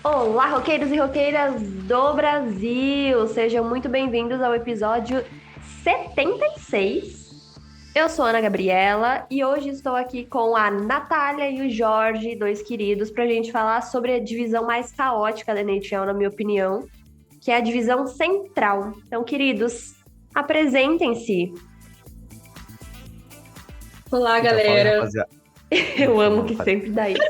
Olá, roqueiros e roqueiras do Brasil! Sejam muito bem-vindos ao episódio 76. Eu sou a Ana Gabriela e hoje estou aqui com a Natália e o Jorge, dois queridos, para a gente falar sobre a divisão mais caótica da NHL, na minha opinião, que é a divisão central. Então, queridos, apresentem-se. Olá, Então, fala aí, galera. rapaziada. Eu Foi amo mal, que Natália. sempre dá isso.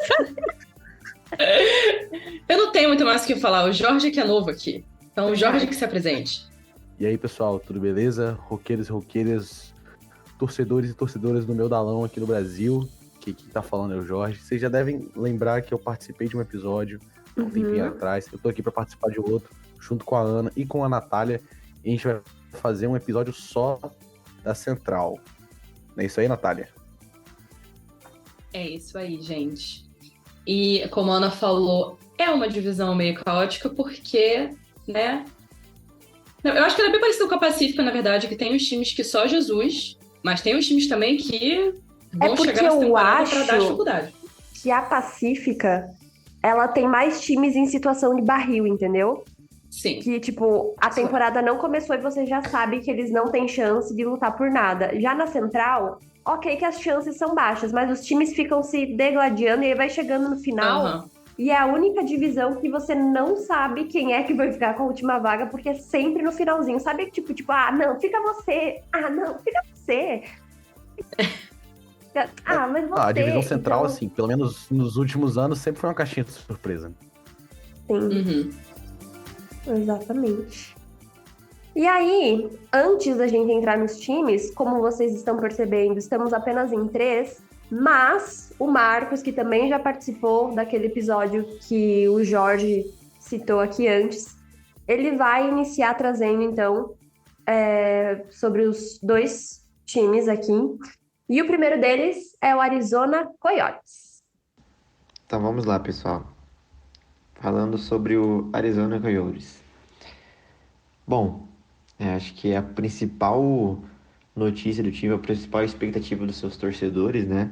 Eu não tenho muito mais o que falar. O Jorge que é novo aqui. Então, o Jorge Verdade. que se apresente. E aí, pessoal, tudo beleza? Roqueiros e roqueiras, torcedores e torcedoras do meu Dalão aqui no Brasil. Quem tá falando é o Jorge. Vocês já devem lembrar que eu participei de um episódio há um tempinho atrás. Eu tô aqui pra participar de outro, junto com a Ana e com a Natália. E a gente vai fazer um episódio só da Central. Não é isso aí, Natália? É isso aí, gente. E como a Ana falou, é uma divisão meio caótica porque, né? Não, eu acho que ela é bem parecida com a Pacífica, na verdade, que tem os times que só Jesus, mas tem os times também que vão porque chegar nessa eu temporada para dar acho dificuldade. que a Pacífica, ela tem mais times em situação de barril, entendeu? Sim. Que, tipo, a temporada não começou e você já sabe que eles não têm chance de lutar por nada. Já na Central, ok que as chances são baixas, mas os times ficam se degladiando e aí vai chegando no final Aham. e é a única divisão que você não sabe quem é que vai ficar com a última vaga, porque é sempre no finalzinho. Sabe, tipo, ah, não, fica você. Ah, não, fica você. Ah, mas você. A divisão central, Então, assim, pelo menos nos últimos anos, sempre foi uma caixinha de surpresa. sim. Uhum. Exatamente. E aí, antes da gente entrar nos times, como vocês estão percebendo, estamos apenas em três, mas o Marcos, que também já participou daquele episódio que o Jorge citou aqui antes, ele vai iniciar trazendo, então, sobre os dois times aqui. E o primeiro deles é o Arizona Coyotes. Então vamos lá, pessoal. Falando sobre o Arizona Coyotes. Bom, acho que a principal notícia do time, a principal expectativa dos seus torcedores, né,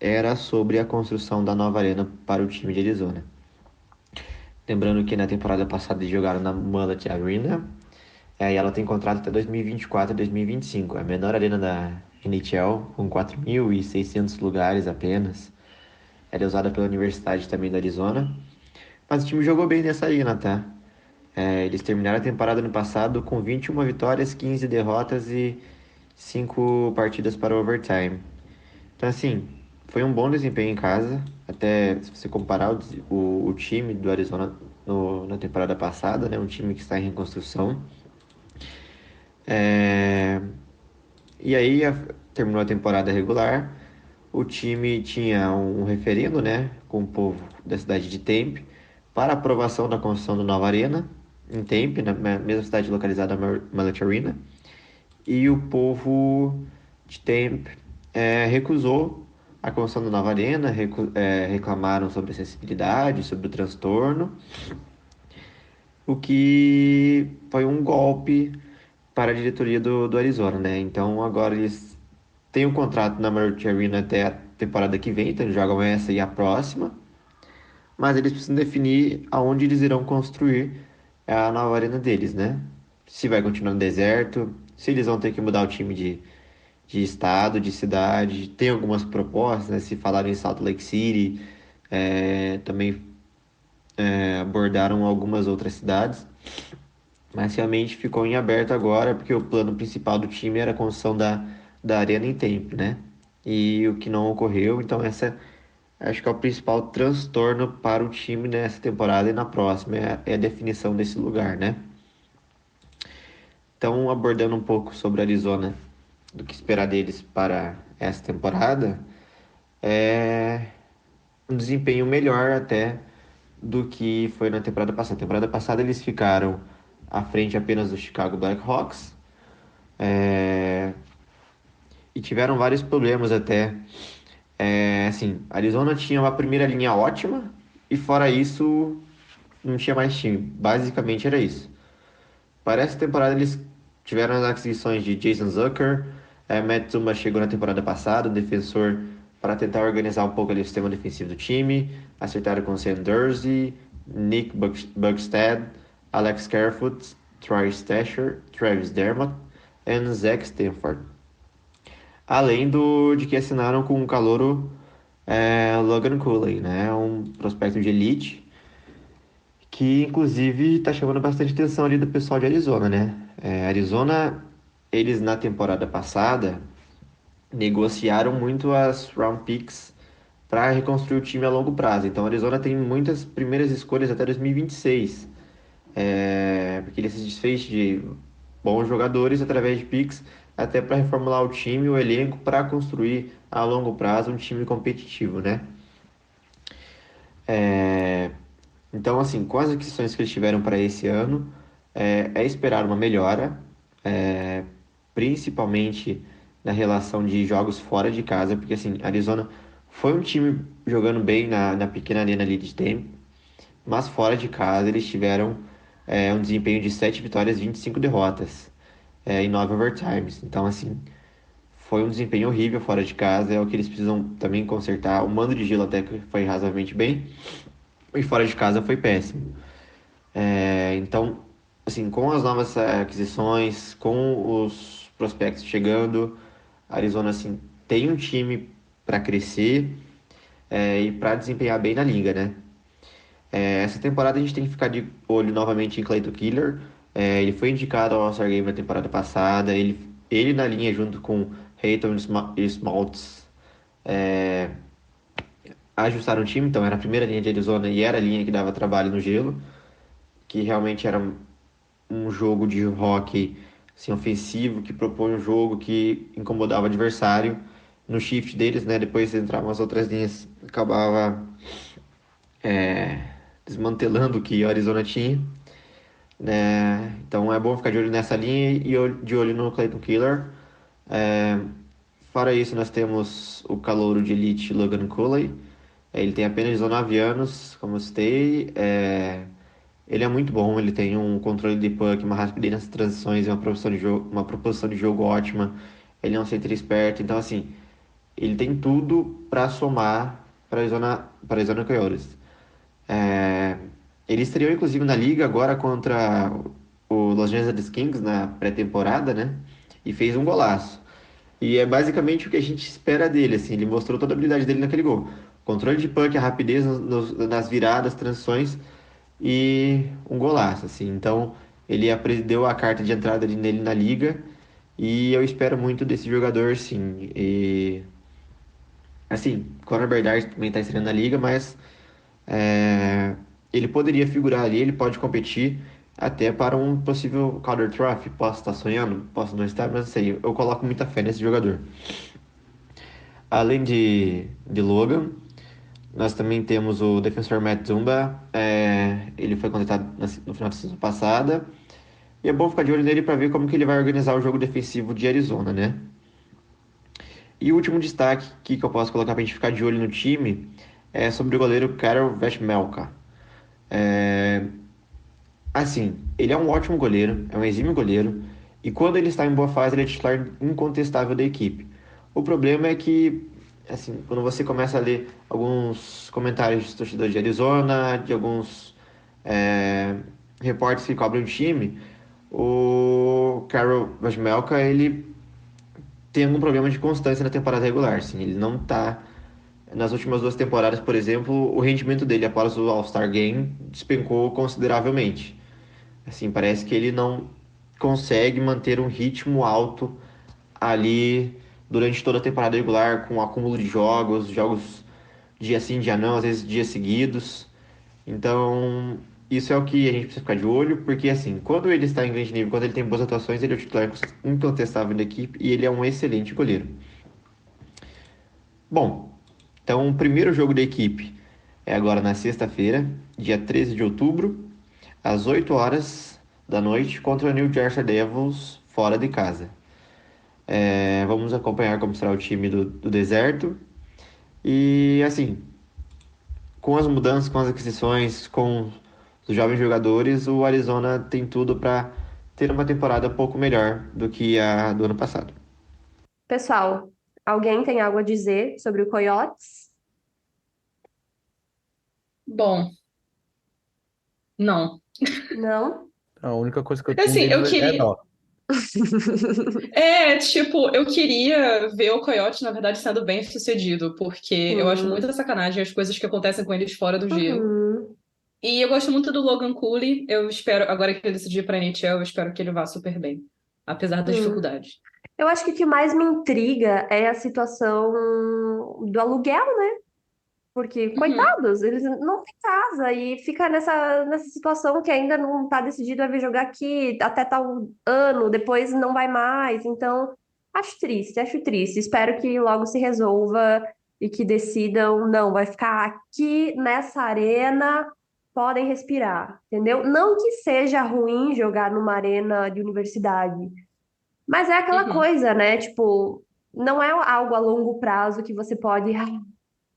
era sobre a construção da nova arena para o time de Arizona. Lembrando que na temporada passada eles jogaram na Mullet Arena, e ela tem contrato até 2024 e 2025, a menor arena da NHL, com 4.600 lugares apenas. Ela é usada pela Universidade também da Arizona. Mas o time jogou bem nessa arena, tá? Eles terminaram a temporada ano passado com 21 vitórias, 15 derrotas e 5 partidas para o overtime. Então, assim, foi um bom desempenho em casa. Até se você comparar o time do Arizona na temporada passada, né? Um time que está em reconstrução. É, E aí, terminou a temporada regular. O time tinha um referendo, né, com o povo da cidade de Tempe, para aprovação da construção da nova arena, em Tempe, na mesma cidade localizada na Mullet Arena. E o povo de Tempe recusou a construção da nova arena, reclamaram sobre a acessibilidade, sobre o transtorno, o que foi um golpe para a diretoria do Arizona, né? Então agora eles têm um contrato na Mullet Arena até a temporada que vem, então eles jogam essa e a próxima. Mas eles precisam definir aonde eles irão construir a nova arena deles, né? Se vai continuar no deserto, se eles vão ter que mudar o time de estado, de cidade. Tem algumas propostas, né? Se falaram em Salt Lake City, também abordaram algumas outras cidades. Mas realmente ficou em aberto agora, porque o plano principal do time era a construção da arena em tempo, né? E o que não ocorreu, então essa acho que é o principal transtorno para o time nessa temporada e na próxima, é a definição desse lugar, né? Então, abordando um pouco sobre a Arizona, do que esperar deles para essa temporada, é um desempenho melhor até do que foi na temporada passada. Na temporada passada eles ficaram à frente apenas do Chicago Blackhawks, e tiveram vários problemas até. Assim, Arizona tinha uma primeira linha ótima e fora isso não tinha mais time. Basicamente era isso. Para essa temporada eles tiveram as aquisições de Jason Zucker, Matt Zuma chegou na temporada passada, um defensor para tentar organizar um pouco ali o sistema defensivo do time, acertaram com o Sam Durzi, Nick Bugstad, Alex Kerfoot, Troy Stasher, Travis Dermott e Zach Stanford. Além de que assinaram com o calouro Logan Cooley, né? Um prospecto de elite que inclusive está chamando bastante atenção ali do pessoal de Arizona, né? Arizona, eles na temporada passada negociaram muito as round picks para reconstruir o time a longo prazo. Então, a Arizona tem muitas primeiras escolhas até 2026, porque ele se desfez de bons jogadores através de picks, até para reformular o time, o elenco, para construir a longo prazo um time competitivo, né? Então, assim, com as aquisições que eles tiveram para esse ano, é esperar uma melhora, é, principalmente na relação de jogos fora de casa, porque, assim, Arizona foi um time jogando bem na pequena arena ali de tempo, mas fora de casa eles tiveram um desempenho de 7 vitórias e 25 derrotas, em 9 overtimes. Então, assim, foi um desempenho horrível fora de casa, é o que eles precisam também consertar. O mando de gelo até que foi razoavelmente bem, e fora de casa foi péssimo. Então, assim, com as novas aquisições, com os prospectos chegando, a Arizona, assim, tem um time para crescer e para desempenhar bem na liga, né? Essa temporada a gente tem que ficar de olho novamente em Clayton Keeler. Ele foi indicado ao All-Star Game na temporada passada. Ele na linha junto com Hayton e Smaltz ajustaram o time, então era a primeira linha de Arizona e era a linha que dava trabalho no gelo, que realmente era um jogo de hockey assim, ofensivo, que propõe um jogo que incomodava o adversário. No shift deles, né? Depois entravam as outras linhas, acabava desmantelando o que o Arizona tinha, né? Então é bom ficar de olho nessa linha e de olho no Clayton Keeler. É, Fora isso, nós temos o calouro de elite Logan Cooley. Ele tem apenas 19 anos, como eu citei. Ele é muito bom, ele tem um controle de puck, uma rapidez nas transições, uma proposição de jogo ótima. Ele é um center esperto, então assim, ele tem tudo para somar para Arizona Coyotes. É, Ele estreou inclusive na liga agora contra o Los Angeles Kings na pré-temporada, né? E fez um golaço. E é basicamente o que a gente espera dele, assim, ele mostrou toda a habilidade dele naquele gol. Controle de puck, a rapidez nas viradas, transições e um golaço, assim. Então, deu a carta de entrada nele na liga e eu espero muito desse jogador, sim. E, assim, Conor Bedard também está estreando na liga, mas é, ele poderia figurar ali, ele pode competir até para um possível Calder Trophy. Posso estar sonhando, posso não estar, mas não sei. Eu coloco muita fé nesse jogador. Além de Logan, nós também temos o defensor Matt Zumba. Ele foi contratado no final da semana passada. E é bom ficar de olho nele para ver como que ele vai organizar o jogo defensivo de Arizona, né? E o último destaque que eu posso colocar para a gente ficar de olho no time é sobre o goleiro Karel Vejmelka. Assim, ele é um ótimo goleiro, é um exímio goleiro, e quando ele está em boa fase, ele é titular incontestável da equipe. O problema é que, assim, quando você começa a ler alguns comentários de torcedores de Arizona, de alguns é, repórteres que cobrem o time, o Karel Vejmelka, ele tem algum problema de constância na temporada regular, assim, ele não tá... Nas últimas 2 temporadas, por exemplo, o rendimento dele após o All-Star Game despencou consideravelmente. Assim, parece que ele não consegue manter um ritmo alto ali durante toda a temporada regular, com um acúmulo de jogos dia sim, dia não, às vezes dias seguidos. Então, isso é o que a gente precisa ficar de olho, porque assim, quando ele está em grande nível, quando ele tem boas atuações, ele é o titular incontestável da equipe e ele é um excelente goleiro. Bom, então o primeiro jogo da equipe é agora na sexta-feira, dia 13 de outubro, às 8 horas da noite, contra o New Jersey Devils, fora de casa. Vamos acompanhar como será o time do deserto. E assim, com as mudanças, com as aquisições, com os jovens jogadores, o Arizona tem tudo para ter uma temporada um pouco melhor do que a do ano passado. Pessoal, alguém tem algo a dizer sobre o Coyotes? Bom, Não. Não? A única coisa que eu tenho Assim, eu deles é queria. dó. Tipo, eu queria ver o Coyote, na verdade, sendo bem sucedido, porque eu acho Hum, muita sacanagem as coisas que acontecem com eles fora do gelo. uhum, E eu gosto muito do Logan Cooley. Eu espero, agora que ele decidiu ir pra NHL, eu espero que ele vá super bem, apesar das hum. dificuldades. Eu acho que o que mais me intriga é a situação do aluguel, né? Porque, Uhum, coitados, eles não têm casa e fica nessa situação que ainda não está decidido a vir jogar aqui até tal ano, depois não vai mais. Então, acho triste, acho triste. Espero que logo se resolva e que decidam, não, vai ficar aqui nessa arena, podem respirar, entendeu? Não que seja ruim jogar numa arena de universidade, mas é aquela uhum. coisa, né? Tipo, não é algo a longo prazo que você pode,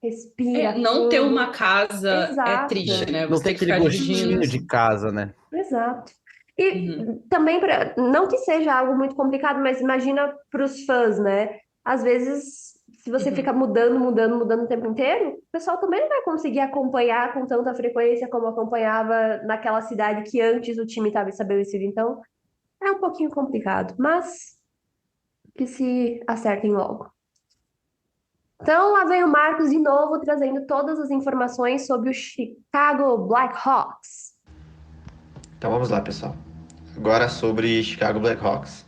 respira Não ter uma fundo. casa é triste, Exato, né? Não Você tem tem que aquele ficar dividindo. gostinho de casa, né? exato. E Uhum, também, não que seja algo muito complicado, mas imagina para os fãs, né? Às vezes, se você fica uhum. mudando, mudando, mudando o tempo inteiro, o pessoal também não vai conseguir acompanhar com tanta frequência como acompanhava naquela cidade que antes o time estava estabelecido. Então, é um pouquinho complicado, mas que se acertem logo. Então, lá vem o Marcos de novo, trazendo todas as informações sobre o Chicago Blackhawks. Então vamos lá, pessoal. Agora sobre Chicago Blackhawks.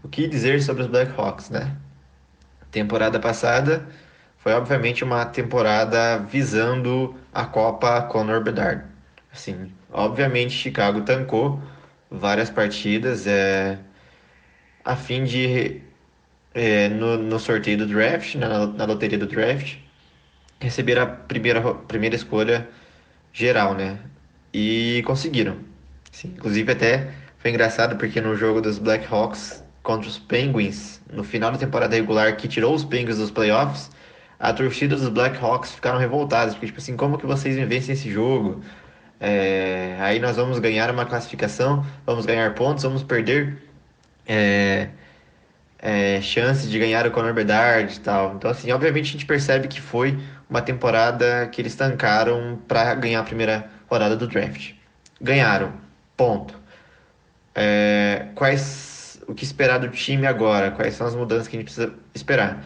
O que dizer sobre os Blackhawks, né? Temporada passada foi obviamente uma temporada visando a Copa Conor Bedard. Assim, obviamente Chicago tancou várias partidas a fim de no sorteio do draft, na loteria do draft, receber a primeira escolha geral, né? E conseguiram. Sim, inclusive até foi engraçado porque no jogo dos Blackhawks contra os Penguins, no final da temporada regular que tirou os Penguins dos playoffs, a torcida dos Blackhawks ficaram revoltadas, porque tipo assim, como que vocês me vencem esse jogo? Aí nós vamos ganhar uma classificação, vamos ganhar pontos, vamos perder é, chances de ganhar o Conor Bedard e tal. Então assim, obviamente a gente percebe que foi uma temporada que eles tancaram para ganhar a primeira rodada do draft. Ganharam, ponto. O que esperar do time agora? Quais são as mudanças que a gente precisa esperar?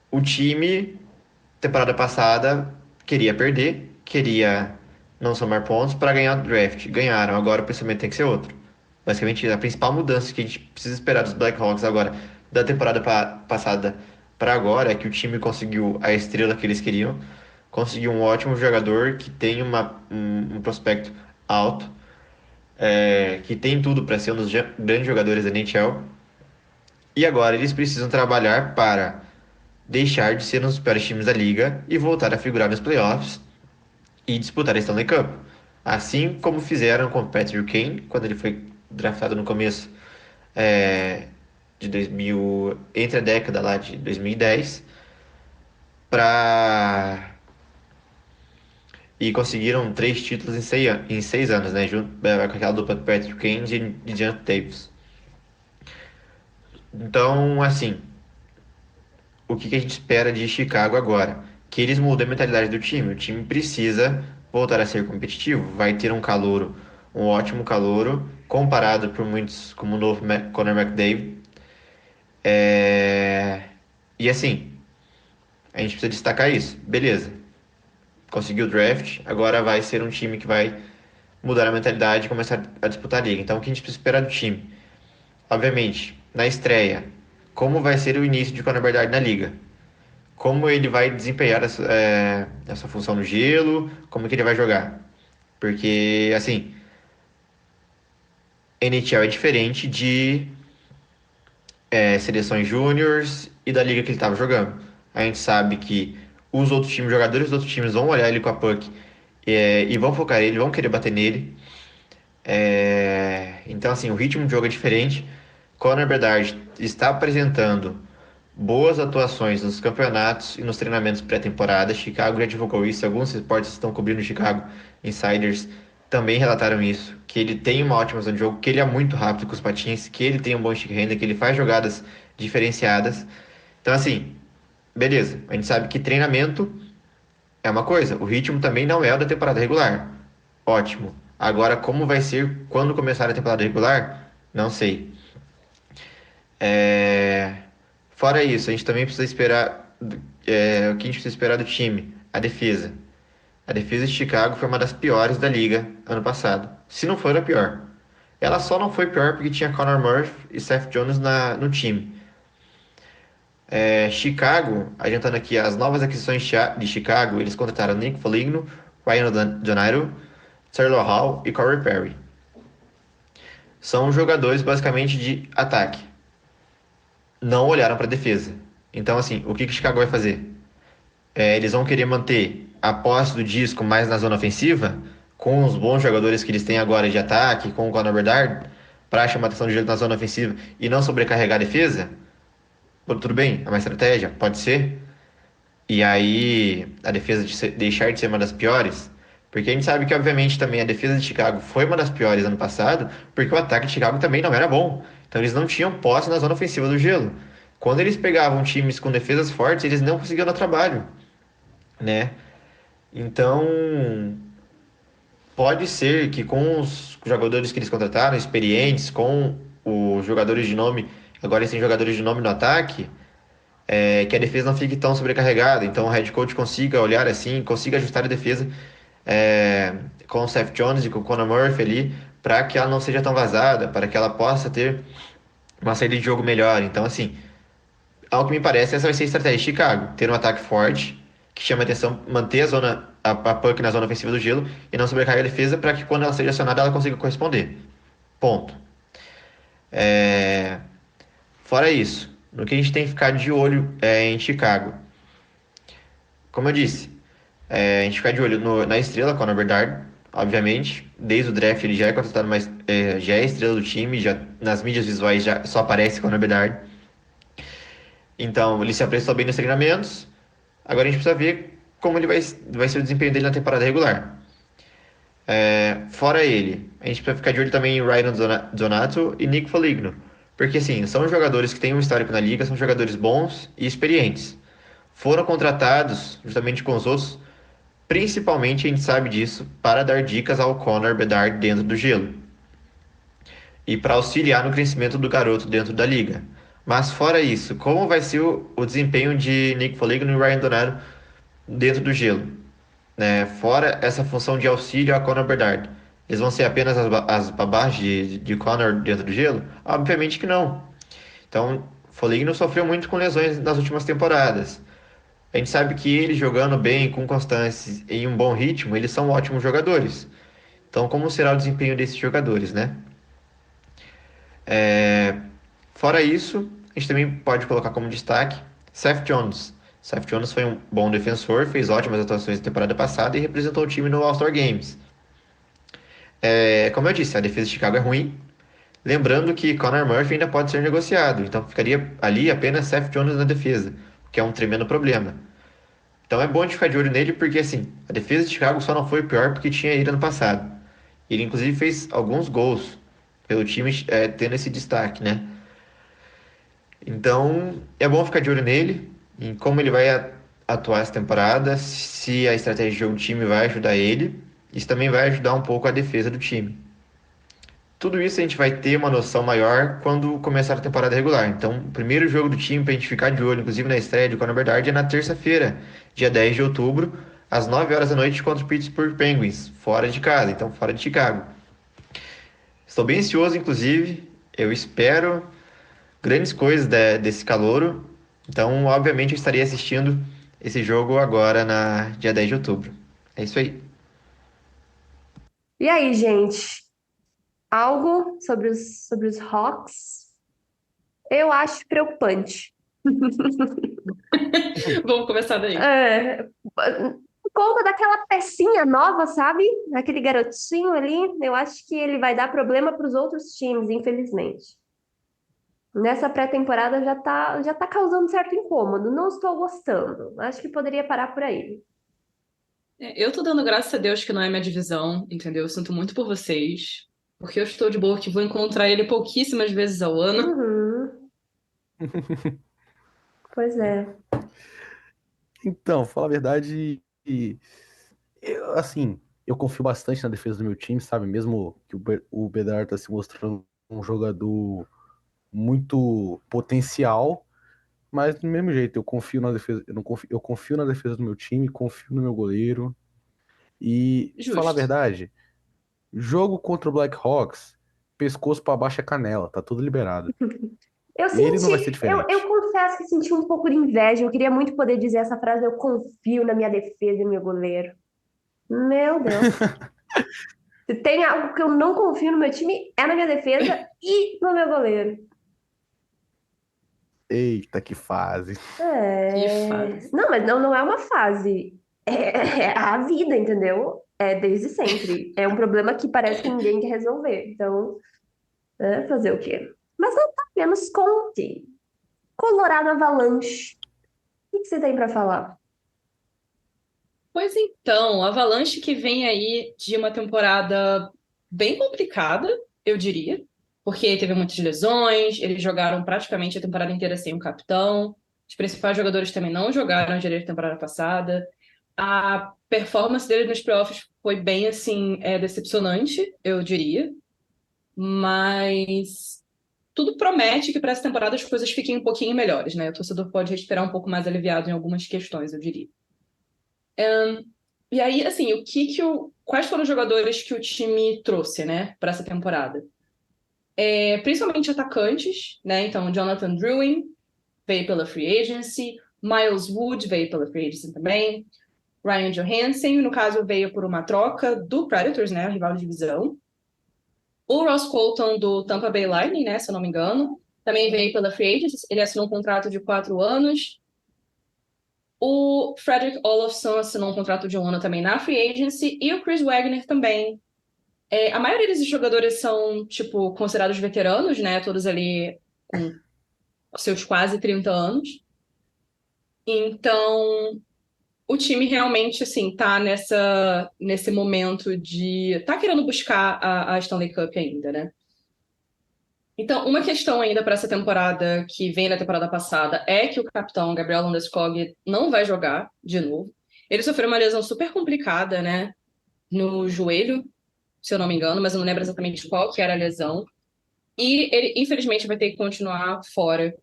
O time, temporada passada, queria perder, queria não somar pontos para ganhar o draft. Ganharam, agora o pensamento tem que ser outro. Basicamente, a principal mudança que a gente precisa esperar dos Blackhawks agora, da temporada passada para agora, é que o time conseguiu a estrela que eles queriam, conseguiu um ótimo jogador que tem um prospecto alto, que tem tudo para ser um dos grandes jogadores da NHL. E agora eles precisam trabalhar para deixar de ser um dos piores times da liga e voltar a figurar nos playoffs e disputar a Stanley Cup. Assim como fizeram com o Patrick Kane, quando ele foi draftado no começo é, de 2000, entre a década lá de 2010, para e conseguiram 3 títulos em 6 anos, né? Junto com aquela dupla Patrick Kane e John Davis. Então, assim, o que a gente espera de Chicago agora? Que eles mudem a mentalidade do time. O time precisa voltar a ser competitivo. Vai ter um calouro, um ótimo calouro, comparado por muitos como o novo Conor McDavid. É... E assim, a gente precisa destacar isso. Beleza, conseguiu o draft, agora vai ser um time que vai mudar a mentalidade e começar a disputar a liga. Então, o que a gente precisa esperar do time? Obviamente, na estreia, como vai ser o início de Conor McDavid na liga? Como ele vai desempenhar essa função no gelo, como que ele vai jogar. Porque, assim, NHL é diferente de seleções júniores e da liga que ele estava jogando. A gente sabe que os outros times, jogadores dos outros times vão olhar ele com a puck e vão focar ele, vão querer bater nele. Então, assim, o ritmo de jogo é diferente. Conor Bedard está apresentando boas atuações nos campeonatos e nos treinamentos pré-temporada. Chicago já divulgou isso. Alguns reportes estão cobrindo Chicago Insiders também relataram isso. Que ele tem uma ótima visão de jogo, que ele é muito rápido com os patins, que ele tem um bom stick handler, que ele faz jogadas diferenciadas. Então, assim, beleza. A gente sabe que treinamento é uma coisa, o ritmo também não é o da temporada regular. ótimo. Agora, como vai ser quando começar a temporada regular? Não sei. É, Fora isso, a gente também precisa esperar. O que a gente precisa esperar do time? A defesa. A defesa de Chicago foi uma das piores da liga ano passado. Se não for a pior. Ela só não foi pior porque tinha Conor Murphy e Seth Jones no time. Chicago, adiantando aqui as novas aquisições de Chicago, eles contrataram Nick Foligno, Ryan Donato, Taylor Hall e Corey Perry. São jogadores basicamente de ataque. Não olharam para a defesa. Então, assim, o que Chicago vai fazer? Eles vão querer manter a posse do disco mais na zona ofensiva, com os bons jogadores que eles têm agora de ataque, com o Conor Bedard, para chamar a atenção de jogo na zona ofensiva e não sobrecarregar a defesa? Tudo bem, é uma estratégia, pode ser. E aí, a defesa deixar de ser uma das piores, porque a gente sabe que, obviamente, também a defesa de Chicago foi uma das piores ano passado, porque o ataque de Chicago também não era bom. Então, eles não tinham posse na zona ofensiva do gelo. Quando eles pegavam times com defesas fortes, eles não conseguiam dar trabalho, né? Então, pode ser que com os jogadores que eles contrataram, experientes, com os jogadores de nome, agora eles têm jogadores de nome no ataque, que a defesa não fique tão sobrecarregada. Então o head coach consiga olhar assim, consiga ajustar a defesa com o Seth Jones e com o Conor Murphy ali, para que ela não seja tão vazada, para que ela possa ter uma saída de jogo melhor. Então, assim, ao que me parece, essa vai ser a estratégia de Chicago: ter um ataque forte, que chama atenção, manter a puck na zona ofensiva do gelo e não sobrecarregar a defesa, para que quando ela seja acionada, ela consiga corresponder. Ponto. É, Fora isso, no que a gente tem que ficar de olho em Chicago. Como eu disse, a gente fica de olho na estrela, Conor Bedard, obviamente. Desde o draft ele já é contratado, mas já é estrela do time, já, nas mídias visuais já só aparece Conor Bedard. Então ele se apresentou bem nos treinamentos. Agora a gente precisa ver como ele vai ser o desempenho dele na temporada regular. Fora ele, a gente precisa ficar de olho também em Ryan Donato e Nick Foligno. Porque assim, são jogadores que têm um histórico na liga, são jogadores bons e experientes. Foram contratados justamente com os outros. Principalmente a gente sabe disso para dar dicas ao Conor Bedard dentro do gelo e para auxiliar no crescimento do garoto dentro da liga. Mas fora isso, como vai ser o desempenho de Nick Foligno e Ryan Donato dentro do gelo? Né? Fora essa função de auxílio a Conor Bedard, eles vão ser apenas as babás de Conor dentro do gelo? Obviamente que não. Então, Foligno sofreu muito com lesões nas últimas temporadas. A gente sabe que eles jogando bem, com constância, em um bom ritmo, eles são ótimos jogadores. Então, como será o desempenho desses jogadores, né? Fora isso, a gente também pode colocar como destaque Seth Jones. Seth Jones foi um bom defensor, fez ótimas atuações na temporada passada e representou o time no All-Star Games. Como eu disse, a defesa de Chicago é ruim. Lembrando que Conor Murphy ainda pode ser negociado, então ficaria ali apenas Seth Jones na defesa, o que é um tremendo problema. Então é bom de ficar de olho nele, porque assim, a defesa de Chicago só não foi pior porque tinha ele ano passado. Ele inclusive fez alguns gols pelo time tendo esse destaque, né? Então é bom ficar de olho nele, em como ele vai atuar essa temporada, se a estratégia de jogo do time vai ajudar ele. Isso também vai ajudar um pouco a defesa do time. Tudo isso a gente vai ter uma noção maior quando começar a temporada regular. Então, o primeiro jogo do time para a gente ficar de olho, inclusive na estreia de Conor Bedard, é na terça-feira, dia 10 de outubro, às 9 horas da noite, contra o Pittsburgh Penguins, fora de casa, então fora de Chicago. Estou bem ansioso, inclusive. Eu espero grandes coisas desse calouro. Então, obviamente, eu estarei assistindo esse jogo agora na dia 10 de outubro. É isso aí. E aí, gente? Algo sobre os Hawks? Eu acho preocupante. Vamos começar daí. Por conta daquela pecinha nova, sabe? Aquele garotinho ali, eu acho que ele vai dar problema para os outros times, infelizmente. Nessa pré-temporada já tá causando certo incômodo. Não estou gostando. Acho que poderia parar por aí. Eu tô dando graças a Deus que não é minha divisão, entendeu? Eu sinto muito por vocês, porque eu estou de boa que vou encontrar ele pouquíssimas vezes ao ano. Uhum. Pois é. Então, fala a verdade, assim, eu confio bastante na defesa do meu time, sabe? Mesmo que o Bedard tá se mostrando um jogador muito potencial, mas do mesmo jeito, eu confio na defesa, eu confio na defesa do meu time, confio no meu goleiro. E, falar a Justo. verdade, jogo contra o Blackhawks, pescoço pra baixo é canela, tá tudo liberado. Eu Ele não vai ser senti, eu diferente. confesso que senti um pouco de inveja. Eu queria muito poder dizer essa frase, eu confio na minha defesa e no meu goleiro. Meu Deus. Se tem algo que eu não confio no meu time, é na minha defesa e no meu goleiro. Eita, que fase. Que É... fase. Não, mas não é uma fase. É a vida, entendeu? É desde sempre. É um problema que parece que ninguém quer resolver. Então, fazer o quê? Mas não tá menos conte. Colorado Avalanche. O que você tem pra falar? Pois então, a Avalanche que vem aí de uma temporada bem complicada, eu diria, porque teve muitas lesões, eles jogaram praticamente a temporada inteira sem um capitão, os principais jogadores também não jogaram direito a temporada passada. A performance deles nos playoffs foi bem, assim, decepcionante, eu diria, mas tudo promete que para essa temporada as coisas fiquem um pouquinho melhores, né? O torcedor pode respirar um pouco mais aliviado em algumas questões, eu diria. E aí, assim, quais foram os jogadores que o time trouxe, né, para essa temporada? Principalmente atacantes, né? Então, Jonathan Drouin veio pela free agency, Miles Wood veio pela free agency também, Ryan Johansen, no caso, veio por uma troca do Predators, né, o rival de divisão. O Ross Colton do Tampa Bay Lightning, né, se eu não me engano, também veio pela free agency, ele assinou um contrato de 4 anos. O Frederick Olofsson assinou um contrato de 1 ano também na free agency, e o Chris Wagner também. A maioria desses jogadores são, tipo, considerados veteranos, né? Todos ali com seus quase 30 anos. Então, o time realmente, assim, tá nesse momento de... Tá querendo buscar a Stanley Cup ainda, né? Então, uma questão ainda para essa temporada, que vem da temporada passada, é que o capitão Gabriel Landeskog não vai jogar de novo. Ele sofreu uma lesão super complicada, né? No joelho, se eu não me engano, mas eu não lembro exatamente qual que era a lesão. E ele, infelizmente, vai ter que continuar fora.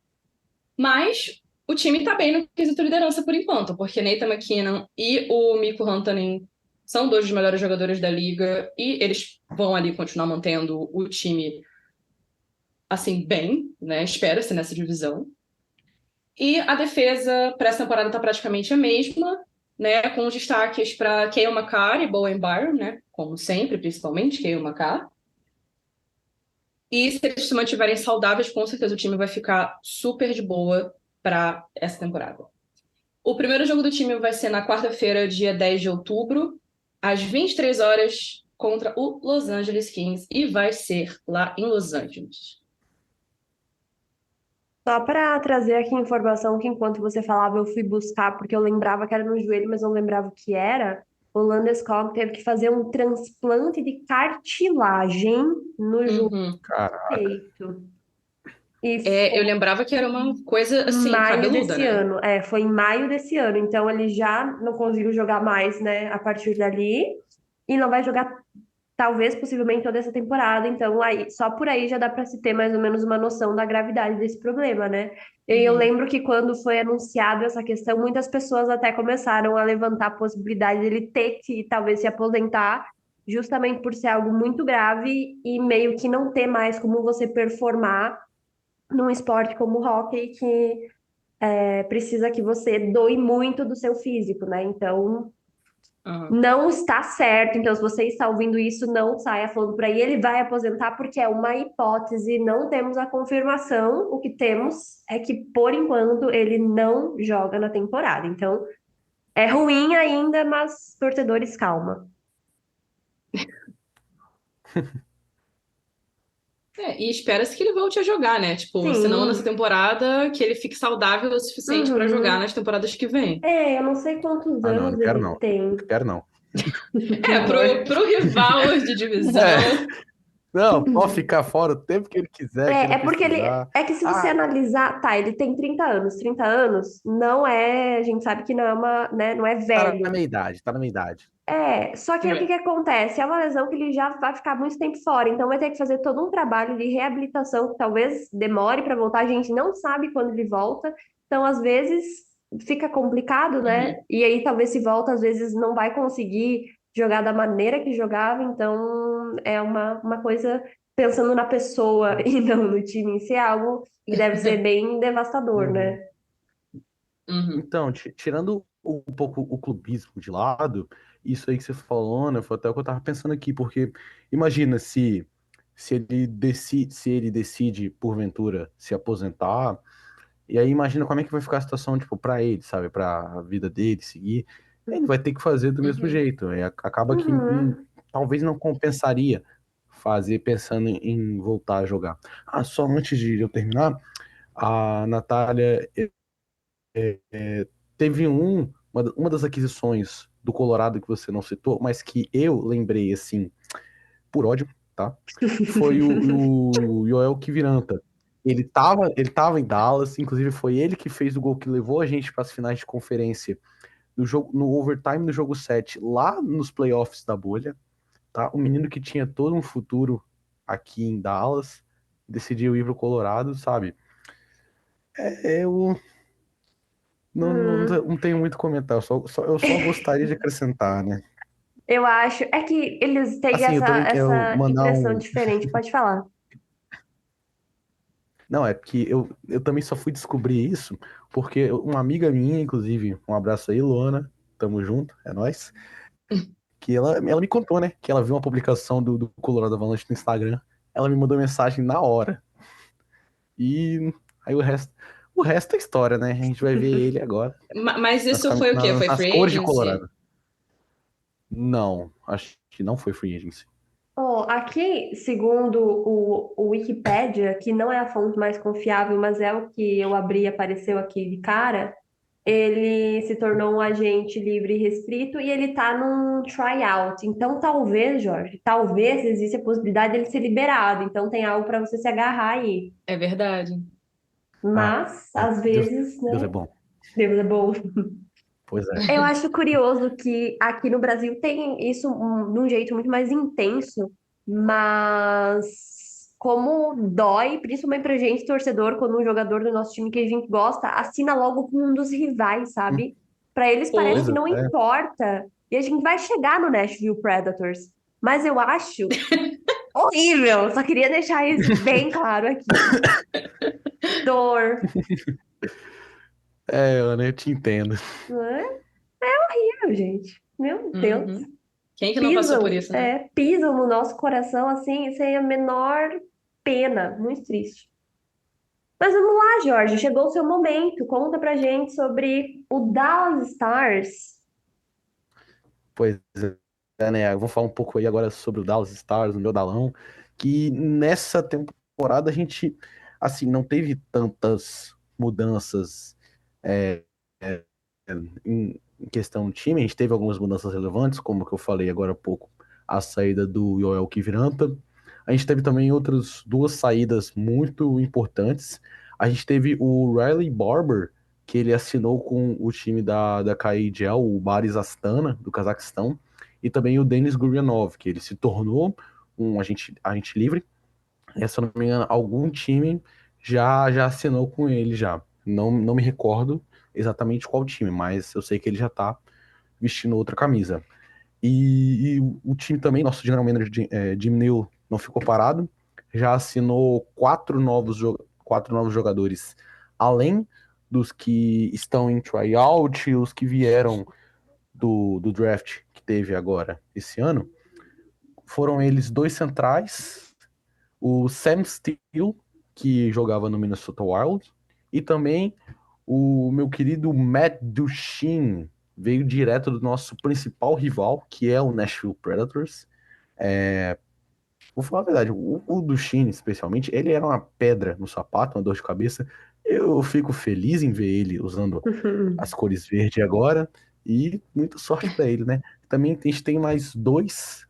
Mas o time tá bem no quesito liderança por enquanto, porque Nathan MacKinnon e o Mikko Rantanen são dois dos melhores jogadores da liga e eles vão ali continuar mantendo o time assim bem, né? Espera-se nessa divisão. E a defesa para essa temporada tá praticamente a mesma, né? Com os destaques para Cale Makar e Bowen Byron, né? Como sempre, principalmente Cale Makar. E se eles se mantiverem saudáveis, com certeza o time vai ficar super de boa para essa temporada. O primeiro jogo do time vai ser na quarta-feira, dia 10 de outubro, às 23 horas, contra o Los Angeles Kings, e vai ser lá em Los Angeles. Só para trazer aqui informação que enquanto você falava eu fui buscar, porque eu lembrava que era no joelho, mas não lembrava o que era. O Landeskog teve que fazer um transplante de cartilagem no joelho Uhum. Caraca. direito. E Eu lembrava que era uma coisa, assim, maio cabeluda, desse né? ano. Foi em maio desse ano. Então ele já não conseguiu jogar mais, né, a partir dali. E não vai jogar, talvez, possivelmente, toda essa temporada. Então, aí, só por aí já dá para se ter mais ou menos uma noção da gravidade desse problema, né? E eu Uhum. lembro que quando foi anunciado essa questão, muitas pessoas até começaram a levantar a possibilidade dele ter que talvez se aposentar, justamente por ser algo muito grave e meio que não ter mais como você performar num esporte como o hóquei, que precisa que você doe muito do seu físico, né? Então, Uhum. não está certo. Então, se você está ouvindo isso, não saia falando por aí. Ele vai aposentar porque é uma hipótese, não temos a confirmação. O que temos é que, por enquanto, ele não joga na temporada. Então, é ruim ainda, mas torcedores, calma. E espera-se que ele volte a jogar, né? Tipo, se não nessa Sim. temporada, que ele fique saudável o suficiente para jogar Uhum. nas temporadas que vêm. Eu não sei quantos Ah, não, anos não quero ele não. tem. Não quero não. Pro rival de É, divisão. não, pode ficar fora o tempo que ele quiser, que ele É porque ele. precisar. É que se você Ah, analisar, tá, ele tem 30 anos. 30 anos não é. A gente sabe que não é uma, né, não é tá na velho. minha idade, tá na minha idade. Só que aí o que que acontece? É uma lesão que ele já vai ficar muito tempo fora, então vai ter que fazer todo um trabalho de reabilitação que talvez demore para voltar. A gente não sabe quando ele volta, então às vezes fica complicado, né? Uhum. E aí talvez se volta, às vezes não vai conseguir jogar da maneira que jogava, então é uma coisa pensando na pessoa e não no time em si, é algo que deve ser bem devastador, Uhum. né? Uhum. Então, tirando um pouco o clubismo de lado, isso aí que você falou, né, foi até o que eu tava pensando aqui, porque imagina se ele decide porventura se aposentar, e aí imagina como é que vai ficar a situação, tipo, para ele, sabe, para a vida dele seguir. Ele vai ter que fazer do mesmo Uhum. jeito. Acaba que Uhum. talvez não compensaria fazer pensando em voltar a jogar. Ah, só antes de eu terminar, a Natália teve uma das aquisições do Colorado que você não citou, mas que eu lembrei assim, por ódio, tá? Foi o Yoel Kiviranta. Ele tava em Dallas, inclusive foi ele que fez o gol que levou a gente para as finais de conferência no jogo, no overtime do jogo 7 lá nos playoffs da bolha, tá? O menino que tinha todo um futuro aqui em Dallas, decidiu ir pro Colorado, sabe? Eu Hum. não tenho muito comentário, eu só gostaria de acrescentar, né? Eu acho. É que eles têm Assim, eu essa, também quero essa mandar impressão um. diferente. Pode falar. Não, é porque eu também só fui descobrir isso porque uma amiga minha, inclusive, um abraço aí, Luana, tamo junto, é nóis, que ela me contou, né, que ela viu uma publicação do Colorado Avalanche no Instagram, ela me mandou mensagem na hora, e aí o resto é história, né, a gente vai ver ele agora, Mas nas, isso cami- foi o quê? nas, Foi nas free cores de agency? Colorado. Não, acho que não foi free agency. Oh, aqui, segundo o Wikipedia, que não é a fonte mais confiável, mas é o que eu abri e apareceu aqui de cara, ele se tornou um agente livre e restrito e ele tá num tryout. Então, talvez, Jorge, talvez exista a possibilidade dele ser liberado. Então, tem algo para você se agarrar aí. É verdade. Ah, Mas, é, às Deus, vezes, Deus é né? bom. Deus é bom. Pois é. Eu acho curioso que aqui no Brasil tem isso de um jeito muito mais intenso, mas como dói, principalmente pra gente, torcedor, quando um jogador do nosso time que a gente gosta assina logo com um dos rivais, sabe? Pra eles parece Pois que não é. importa. E a gente vai chegar no Nashville Predators. Mas eu acho horrível. Só queria deixar isso bem claro aqui. Dor. Eu te entendo. Não é? Horrível, gente. Meu Deus. Uhum. Quem que não passou por isso, né? Pisam no nosso coração assim, sem a menor pena. Muito triste. Mas vamos lá, Jorge, chegou o seu momento. Conta pra gente sobre o Dallas Stars. Pois né? Vamos falar um pouco aí agora sobre o Dallas Stars, o meu Dalão, que nessa temporada a gente, assim, não teve tantas mudanças é, é, em questão do time. A gente teve algumas mudanças relevantes, como que eu falei agora há pouco, a saída do Yoel Kiviranta. A gente teve também outras duas saídas muito importantes. A gente teve o Riley Barber, que ele assinou com o time da KHL, o Baris Astana, do Cazaquistão, e também o Denis Gurianov, que ele se tornou um agente livre. Se eu não me engano, algum time já assinou com ele já. Não me recordo exatamente qual time, mas eu sei que ele já tá vestindo outra camisa. E o time também, nosso general manager Jim Neal não ficou parado, já assinou quatro novos jogadores, além dos que estão em tryout e os que vieram do draft que teve agora esse ano. Foram eles dois centrais, o Sam Steele, que jogava no Minnesota Wild, e também o meu querido Matt Duchene, veio direto do nosso principal rival, que é o Nashville Predators. Vou falar a verdade, o Duchene, especialmente, ele era uma pedra no sapato, uma dor de cabeça. Eu fico feliz em ver ele usando as cores verde agora, e muita sorte para ele, né? Também a gente tem mais dois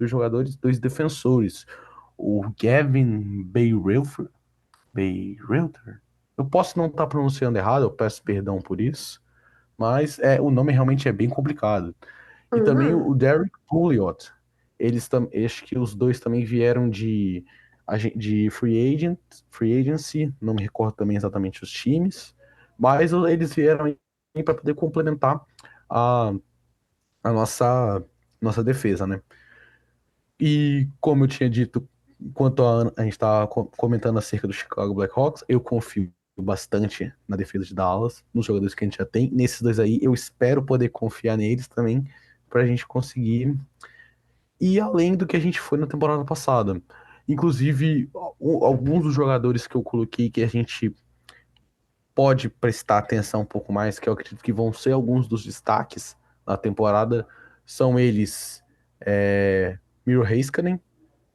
jogadores, dois defensores. O Gavin Bayreuther. Eu posso não estar pronunciando errado, eu peço perdão por isso, mas o nome realmente é bem complicado. E também Uhum. o Derek Pouliot. Acho que os dois também vieram de free agency, não me recordo também exatamente os times, mas eles vieram para poder complementar a, a nossa defesa, né? E como eu tinha dito, enquanto a gente estava comentando acerca do Chicago Blackhawks, eu confio bastante na defesa de Dallas, nos jogadores que a gente já tem. Nesses dois aí, eu espero poder confiar neles também, para a gente conseguir ir além do que a gente foi na temporada passada. Inclusive, alguns dos jogadores que eu coloquei que a gente pode prestar atenção um pouco mais, que eu acredito que vão ser alguns dos destaques da temporada, são eles, Miro Heiskanen,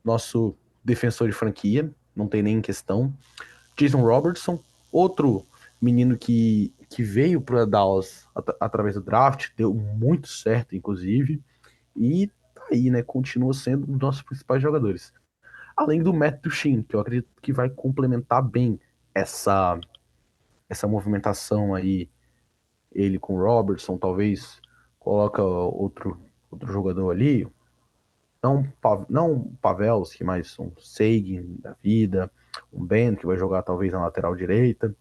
nosso defensor de franquia, não tem nem questão. Jason Robertson, outro menino que veio para Dallas através do draft, deu muito certo, inclusive, e tá aí, né? Continua sendo um dos nossos principais jogadores. Além do Matt Duchene, que eu acredito que vai complementar bem essa movimentação aí, ele com o Robertson, talvez coloca outro jogador ali, não Pavelski, mas um Seguin da vida, um Ben que vai jogar talvez na lateral direita.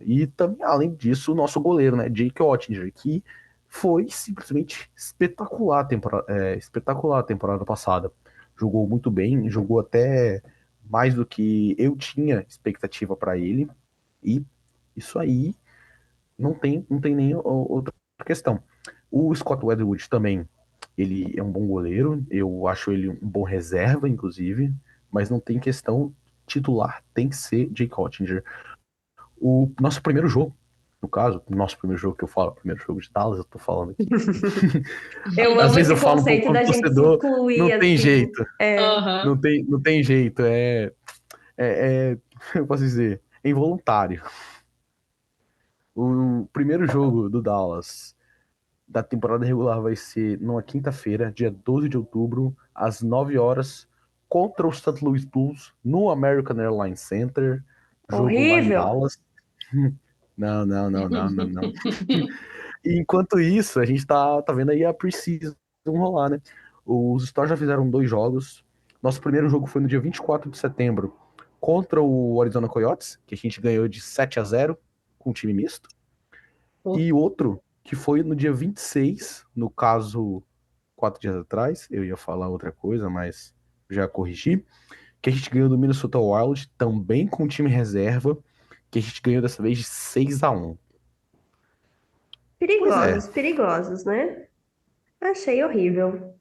E também, além disso, o nosso goleiro, né, Jake Oettinger, que foi simplesmente espetacular a temporada passada. Jogou muito bem, jogou até mais do que eu tinha expectativa para ele. E isso aí não tem nem outra questão. O Scott Wedgwood também, ele é um bom goleiro, eu acho ele um bom reserva, inclusive, mas não tem questão, titular tem que ser Jake Oettinger. O nosso primeiro jogo, no caso, o nosso primeiro jogo que eu falo, primeiro jogo de Dallas, eu tô falando aqui. Eu Às amo vezes esse eu falo um pouco conceito como da gente se torcedor, incluir, não tem assim. jeito, É. Aham. não tem jeito, eu posso dizer, é involuntário. O primeiro jogo do Dallas da temporada regular vai ser numa quinta-feira, dia 12 de outubro, às 9 horas, contra o St. Louis Blues, no American Airlines Center, jogo lá em Horrível. Dallas. Não, não, não, não, não, não. E enquanto isso, a gente tá vendo aí a Preseason rolar, né? Os Stars já fizeram 2 jogos. Nosso primeiro jogo foi no dia 24 de setembro contra o Arizona Coyotes, que a gente ganhou de 7-0 com um time misto. E outro que foi no dia 26, no caso, 4 dias atrás, eu ia falar outra coisa, mas já corrigi, que a gente ganhou do Minnesota Wild, também com time reserva, que a gente ganhou dessa vez de 6-1. Pois é, Perigosos, perigosos, né? Achei horrível.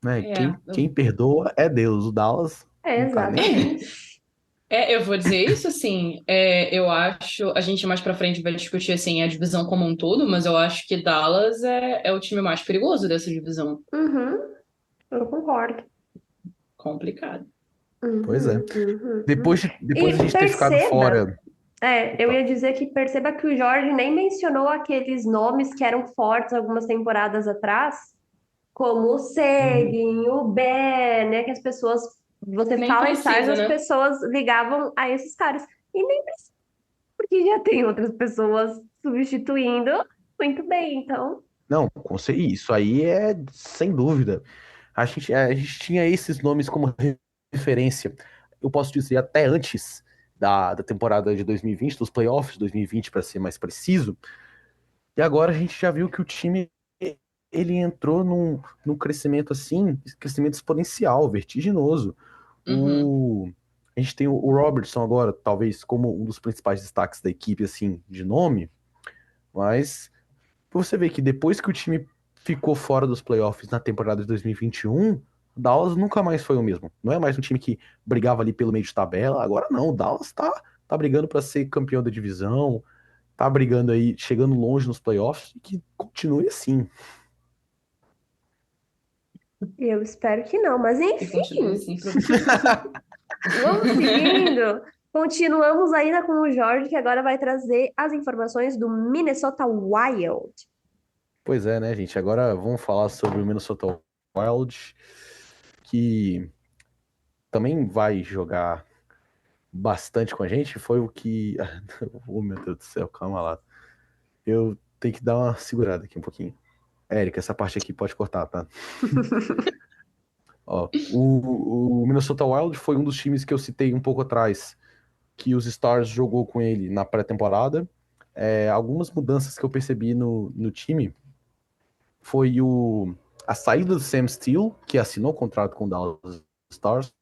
né? É, Quem perdoa é Deus. O Dallas É, não tá nem aí. exatamente. eu vou dizer isso assim. Eu acho, a gente mais pra frente vai discutir assim a divisão como um todo, mas eu acho que Dallas é o time mais perigoso dessa divisão. Uhum, eu concordo. Complicado. Pois é. Uhum, uhum, uhum. Depois a E gente ter ficado perceba, fora. eu Opa. ia dizer que perceba que o Jorge nem mencionou aqueles nomes que eram fortes algumas temporadas atrás, como o Hum, Seguin, o Ben, né? Que as pessoas, você Nem fala Stars, precisa, as né? pessoas ligavam a esses caras. E nem precisa, porque já tem outras pessoas substituindo muito bem, então. Não, isso aí é sem dúvida. A gente tinha esses nomes como referência. Eu posso dizer até antes da temporada de 2020, dos playoffs de 2020, para ser mais preciso. E agora a gente já viu que o time ele entrou num crescimento assim, crescimento exponencial, vertiginoso. Uhum. A gente tem o Robertson agora, talvez como um dos principais destaques da equipe, assim, de nome, mas você vê que depois que o time ficou fora dos playoffs na temporada de 2021, o Dallas nunca mais foi o mesmo. Não é mais um time que brigava ali pelo meio de tabela. Agora não, o Dallas tá brigando para ser campeão da divisão, tá brigando aí, chegando longe nos playoffs, e que continue assim. Eu espero que não, mas E continue enfim, assim. vamos seguindo. Continuamos ainda com o Jorge, que agora vai trazer as informações do Minnesota Wild. Pois é, né, gente? Agora vamos falar sobre o Minnesota Wild, que também vai jogar bastante com a gente. Foi o que. Oh, meu Deus do céu, calma lá. Eu tenho que dar uma segurada aqui um pouquinho. Érica, essa parte aqui pode cortar, tá? Ó, o Minnesota Wild foi um dos times que eu citei um pouco atrás, que os Stars jogou com ele na pré-temporada. Algumas mudanças que eu percebi no time foi a saída do Sam Steele, que assinou o contrato com o Dallas Stars,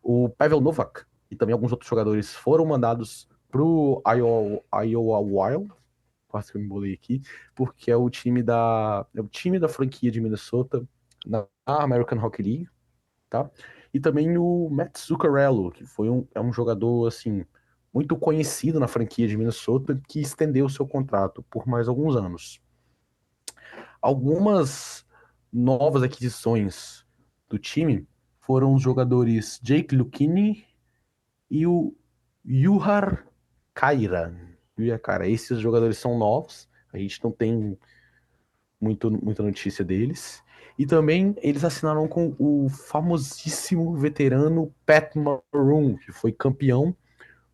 o Pavel Novak e também alguns outros jogadores foram mandados pro Iowa Wild, quase que eu me embolei aqui, porque é o time da franquia de Minnesota na American Hockey League, tá? E também o Matt Zuccarello, que é um jogador, assim, muito conhecido na franquia de Minnesota, que estendeu seu contrato por mais alguns anos. Algumas novas aquisições do time foram os jogadores Jake Lucchini e o Juhar Khaira. Cara, esses jogadores são novos, a gente não tem muita notícia deles. E também eles assinaram com o famosíssimo veterano Pat Maroon, que foi campeão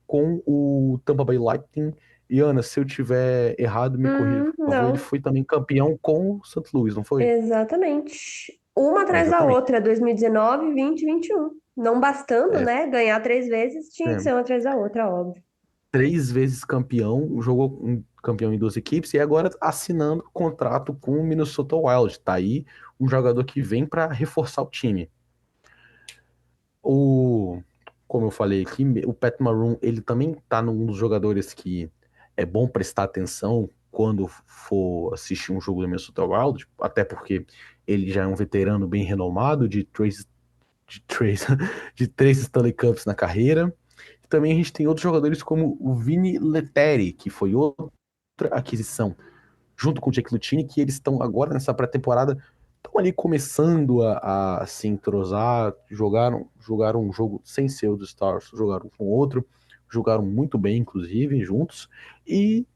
com o Tampa Bay Lightning. E Ana, se eu tiver errado, me corrija, por favor. Ele Não, foi também campeão com o St. Louis, não foi? exatamente. Uma É, atrás da exatamente. outra, 2019, 20 e 21. Não bastando, É, né? Ganhar 3 vezes, tinha que é, ser uma atrás da outra, óbvio. 3 vezes campeão, jogou campeão em 2 equipes e agora assinando contrato com o Minnesota Wild. Tá aí um jogador que vem para reforçar o time. Como eu falei aqui, o Pat Maroon, ele também tá num dos jogadores que é bom prestar atenção quando for assistir um jogo do Minnesota Wild, até porque ele já é um veterano bem renomado de três, de 3 Stanley Cups na carreira. E também a gente tem outros jogadores como o Vini Letteri, que foi outra aquisição, junto com o Jake Lucchini, que eles estão agora nessa pré-temporada, estão ali começando a se entrosar, jogaram um jogo sem ser o dos Stars, jogaram com outro, jogaram muito bem, inclusive, juntos, e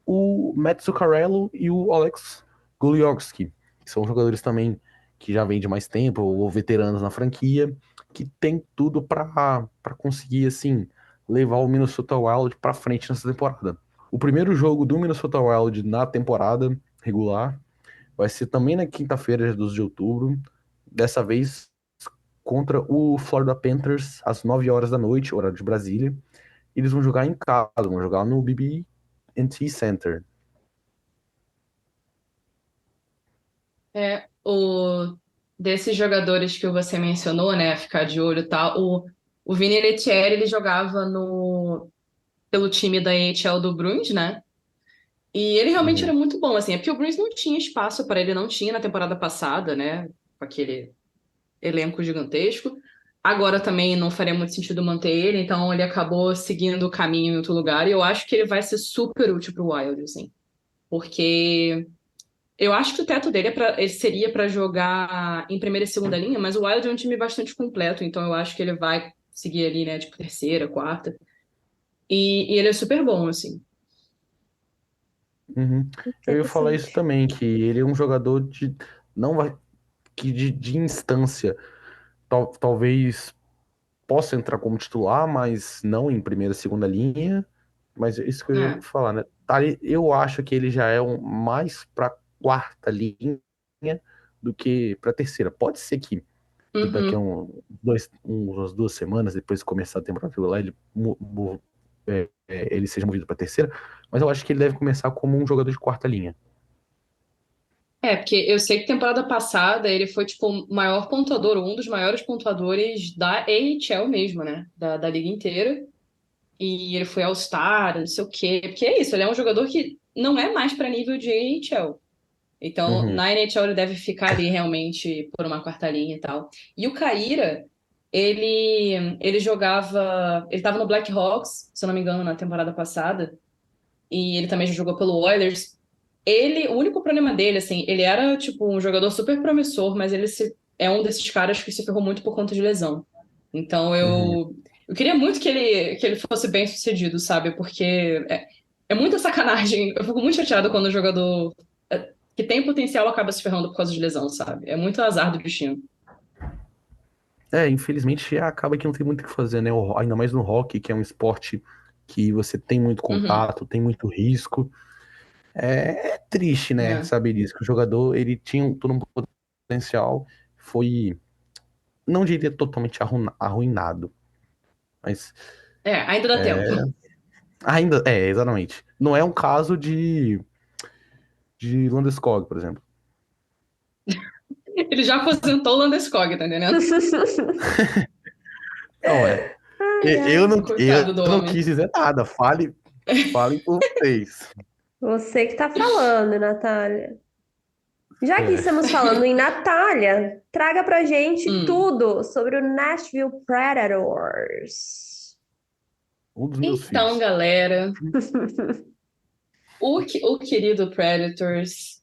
o Matt Zuccarello e o Alex Goliorski, que são jogadores também que já vêm de mais tempo, ou veteranos na franquia, que tem tudo para conseguir, assim, levar o Minnesota Wild para frente nessa temporada. O primeiro jogo do Minnesota Wild na temporada regular vai ser também na quinta-feira, 12 de outubro. Dessa vez contra o Florida Panthers, às 9 horas da noite, horário de Brasília. Eles vão jogar em casa, vão jogar no BB&T Center. Desses jogadores que você mencionou, né, ficar de olho e tal, o Vini Lettieri, ele jogava pelo time da AHL do Bruins, né? E ele realmente era Uhum. muito bom, assim, é porque o Bruins não tinha espaço para ele, não tinha na temporada passada, né, com aquele elenco gigantesco. Agora também não faria muito sentido manter ele, então ele acabou seguindo o caminho em outro lugar, e eu acho que ele vai ser super útil pro Wild, assim, porque eu acho que o teto dele ele seria para jogar em primeira e segunda linha, mas o Wild é um time bastante completo, então eu acho que ele vai seguir ali, né, tipo terceira, quarta, e ele é super bom, assim. Uhum. Eu ia falar isso Interessante. também, que ele é um jogador não vai, que de instância, talvez possa entrar como titular, mas não em primeira e segunda linha. Mas é isso que eu ia É. falar, né? Eu acho que ele já é mais para quarta linha do que para terceira. Pode ser que daqui a Uhum. umas 2 semanas, depois de começar a temporada regular, ele seja movido para terceira. Mas eu acho que ele deve começar como um jogador de quarta linha. Porque eu sei que temporada passada ele foi, tipo, o maior pontuador, um dos maiores pontuadores da AHL mesmo, né? Da liga inteira. E ele foi All-Star, não sei o quê. Porque é isso, ele é um jogador que não é mais para nível de AHL. Então, Uhum, na NHL ele deve ficar ali realmente por uma quarta linha e tal. E o Caíra, ele jogava. Ele tava no Blackhawks, se eu não me engano, na temporada passada. E ele também já jogou pelo Oilers. O único problema dele, assim, ele era, tipo, um jogador super promissor, mas é um desses caras que se ferrou muito por conta de lesão. Então uhum. eu queria muito que ele fosse bem sucedido, sabe? Porque é muita sacanagem. Eu fico muito chateada quando o jogador que tem potencial acaba se ferrando por causa de lesão, sabe? É muito azar do destino. Infelizmente acaba que não tem muito o que fazer, né? Ainda mais no hockey, que é um esporte que você tem muito Uhum. contato, tem muito risco. É triste, né, né? saber disso, que o jogador, ele tinha todo um potencial, foi, não diria totalmente arruinado, mas Ainda dá tempo. ainda, exatamente. Não é um caso de Landeskog, por exemplo. Ele já aposentou o Landeskog, tá entendendo? Não, Ai, Coitado do eu não homem. quis dizer nada, falem por vocês. você que tá falando, Natália. Já que É, estamos falando em Natália, traga pra gente Hum. tudo sobre o Nashville Predators. um dos meus Então, filhos. galera, o querido Predators,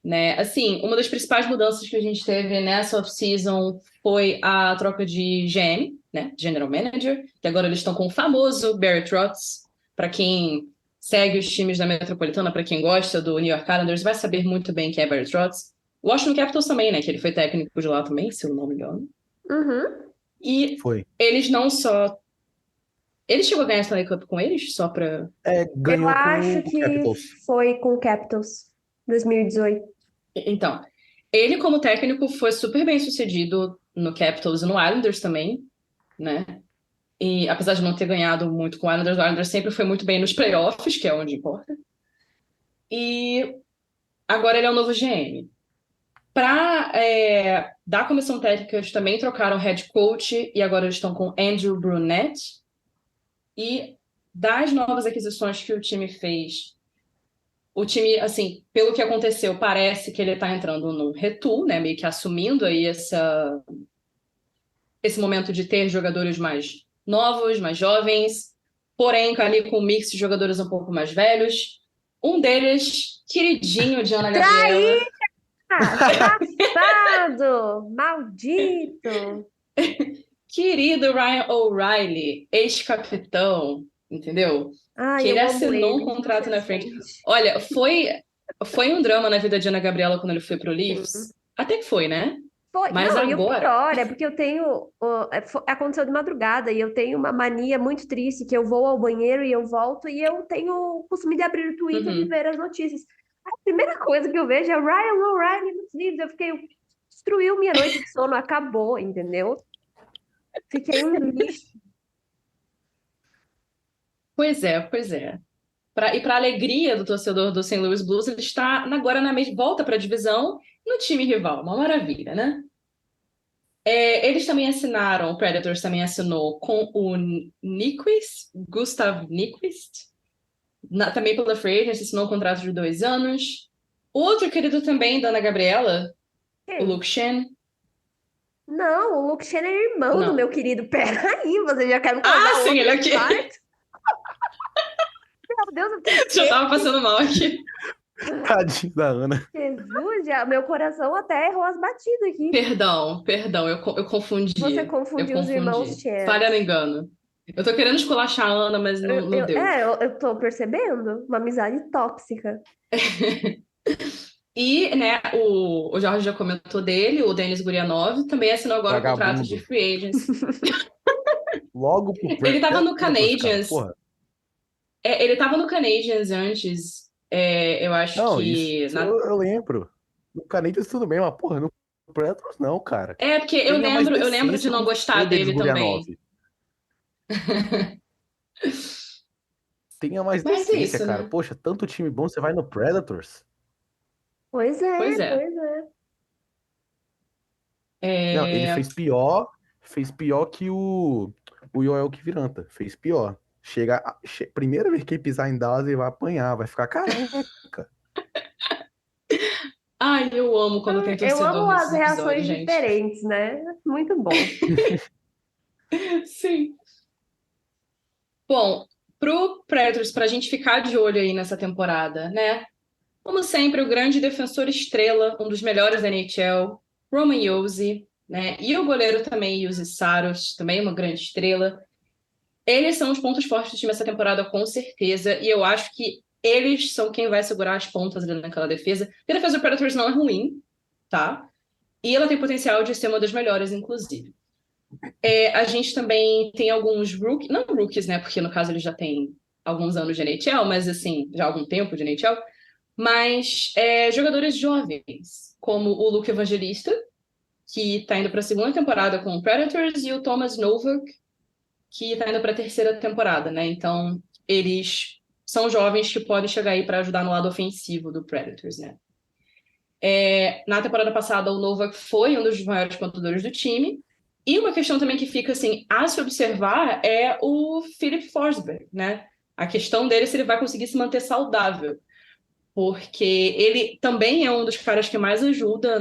né? Assim, uma das principais mudanças que a gente teve nessa off-season foi a troca de GM, né? General Manager, que agora eles estão com o famoso Barry Trotz. Para quem segue os times da Metropolitana, para quem gosta do New York Islanders, vai saber muito bem quem é Barry Trotz. O Washington Capitals também, né? Que ele foi técnico de lá também, se eu não me engano. Uhum. E Foi. eles não só. Ele chegou a ganhar a Stanley Cup com eles, só pra. Eu Ganhou com acho o que Capitals. foi com o Capitals, 2018. Então, ele como técnico foi super bem sucedido no Capitals e no Islanders também, né? E apesar de não ter ganhado muito com o Islanders sempre foi muito bem nos playoffs, que é onde importa. E agora ele é o novo GM. Para da comissão técnica, eles também trocaram head coach e agora eles estão com Andrew Brunette. E das novas aquisições que o time fez, o time, assim, pelo que aconteceu, parece que ele está entrando num retool, né? Meio que assumindo aí esse momento de ter jogadores mais novos, mais jovens, porém ali com um mix de jogadores um pouco mais velhos. Um deles, queridinho de Ana Gabriela, Safado! Maldito! querido Ryan O'Reilly, ex-capitão, entendeu? Ai, Que ele eu amo assinou um ele, contrato na frente. infelizmente. Olha, foi um drama na vida de Ana Gabriela quando ele foi pro Sim. Leafs. Até que foi, né? Foi, Mas não, e o agora. pior é porque eu tenho. Aconteceu de madrugada e eu tenho uma mania muito triste que eu vou ao banheiro e eu volto e eu tenho o costume de abrir o Twitter e Uhum. ver as notícias. A primeira coisa que eu vejo é Ryan O'Reilly nos livros. Eu fiquei. Destruiu minha noite de sono, acabou, entendeu? Fiquei um lixo. Pois é, pois é. E para alegria do torcedor do St. Louis Blues, ele está agora na volta para a divisão no time rival. Uma maravilha, né? Eles também assinaram, o Predators também assinou com o Nyquist, Gustav Nyquist, também pela Free Agency, assinou um contrato de 2 anos. Outro querido também da Ana Gabriela, o Quem? Luke Shen. Não, o Luke Shen é irmão do Não. meu querido. Peraí, você já quer me Ah, colocar sim, outro ele aqui. infarto? Meu Deus, eu fiquei Já tava passando mal aqui. Tadinho da Ana. Jesus, meu coração até errou as batidas aqui. Perdão, eu confundi. Você Eu confundiu os irmãos confundi. Chen. Falha no engano. Eu tô querendo esculachar a Ana, mas não deu. Eu tô percebendo uma amizade tóxica. E, né, o Jorge já comentou dele, o Denis Gurianov, também assinou agora o contrato de Vagabundo. free agents. Logo pro Ele tava no Predators, cara. Canadiens. Porra. Ele tava no Canadiens antes. Eu acho Não, que. isso eu lembro. No Canadiens tudo bem, mas porra, no Predators não, cara. Porque eu Tenha mais lembro de decência não com gostar o Denis dele também. Gurianov. Tenha mais Mas é decência, isso, cara. né? Poxa, tanto time bom, você vai no Predators? Pois Pois é, é. pois é. Não, ele fez pior que o Yoel Kiviranta. Fez pior. Primeira vez que ele pisar em Dallas, ele vai apanhar, vai ficar careca. Ai, eu amo quando tem Eu torcedor amo as nesses reações episódios, gente. diferentes, né? Muito bom. Sim. Bom, pro Predators, pra gente ficar de olho aí nessa temporada, né? Como sempre, o grande defensor estrela, um dos melhores da NHL, Roman Josi, né? E o goleiro também, Juuse Saros, também uma grande estrela. Eles são os pontos fortes do time essa temporada, com certeza, e eu acho que eles são quem vai segurar as pontas ali naquela defesa. Porque a defesa do Predators não é ruim, tá? E ela tem potencial de ser uma das melhores, inclusive. A gente também tem alguns rookies, não rookies, né? Porque no caso eles já têm alguns anos de NHL, mas assim, já há algum tempo de NHL. Mas jogadores jovens, como o Luke Evangelista, que está indo para a segunda temporada com o Predators, e o Thomas Novak, que está indo para a terceira temporada, né? Então, eles são jovens que podem chegar aí para ajudar no lado ofensivo do Predators, né? Na temporada passada, o Novak foi um dos maiores pontuadores do time. E uma questão também que fica assim a se observar é o Philip Forsberg, né? A questão dele é se ele vai conseguir se manter saudável, porque ele também é um dos caras que mais ajuda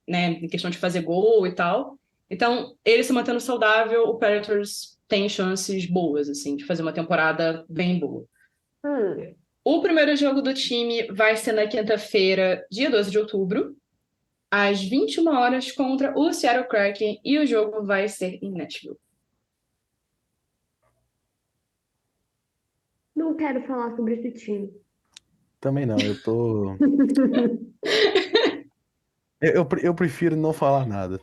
né, em questão de fazer gol e tal. Então, ele se mantendo saudável, o Predators tem chances boas, assim, de fazer uma temporada bem boa. Hum, O primeiro jogo do time vai ser na quinta-feira, dia 12 de outubro, às 21 horas, contra o Seattle Kraken, e o jogo vai ser em Nashville. não quero falar sobre esse time. Também não, eu tô. Eu prefiro não falar nada.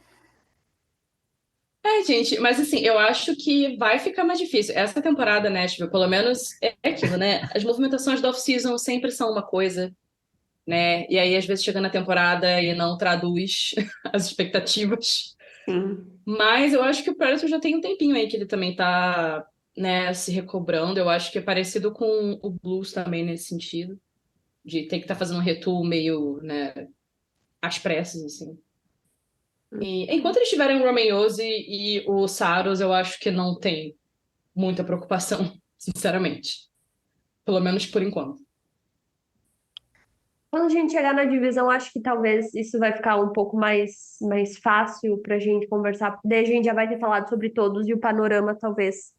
Gente, mas assim, eu acho que vai ficar mais difícil. Essa temporada, Nashville, pelo menos é aquilo, né? As movimentações da off-season sempre são uma coisa, né? E aí, às vezes, chega na temporada e não traduz as expectativas. Sim. Mas eu acho que o Predator já tem um tempinho aí que ele também tá, né, se recobrando. Eu acho que é parecido com o Blues também nesse sentido, de ter que estar fazendo um retool meio, né, às pressas, assim. E enquanto eles tiverem o Roman Josi e o Saros, eu acho que não tem muita preocupação, sinceramente. Pelo menos por enquanto. Quando a gente chegar na divisão, acho que talvez isso vai ficar um pouco mais fácil para a gente conversar, porque daí a gente já vai ter falado sobre todos e o panorama talvez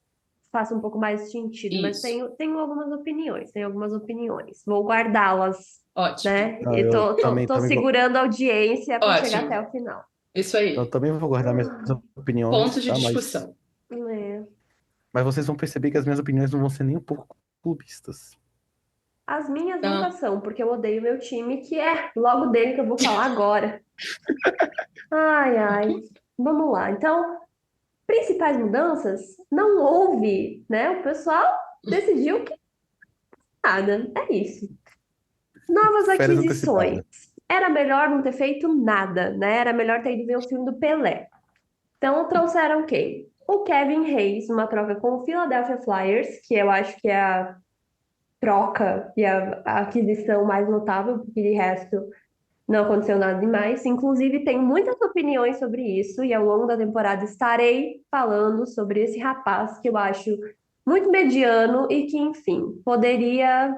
faça um pouco mais de sentido. Mas Isso. tenho tenho algumas opiniões. Vou guardá-las, Ótimo. né? Não, E eu tô também vou. segurando a audiência para chegar até Ótimo. o final. Isso Eu aí. também vou guardar minhas Ponto opiniões, de tá? Mas, discussão. É. mas vocês vão perceber que as minhas opiniões não vão ser nem um pouco clubistas. As minhas nunca Ah, são, porque eu odeio meu time, que é logo dele que eu vou falar agora. Ai, ai. Vamos lá. Então, principais mudanças, não houve, né? O pessoal decidiu que nada, é isso. Novas Férias aquisições. antecipadas. Era melhor não ter feito nada, né? Era melhor ter ido ver o filme do Pelé. Então trouxeram quem? O Kevin Hayes, uma troca com o Philadelphia Flyers, que eu acho que é a troca e a aquisição mais notável, porque de resto não aconteceu nada demais. Inclusive, tem muitas opiniões sobre isso, e ao longo da temporada estarei falando sobre esse rapaz que eu acho muito mediano e que, enfim, poderia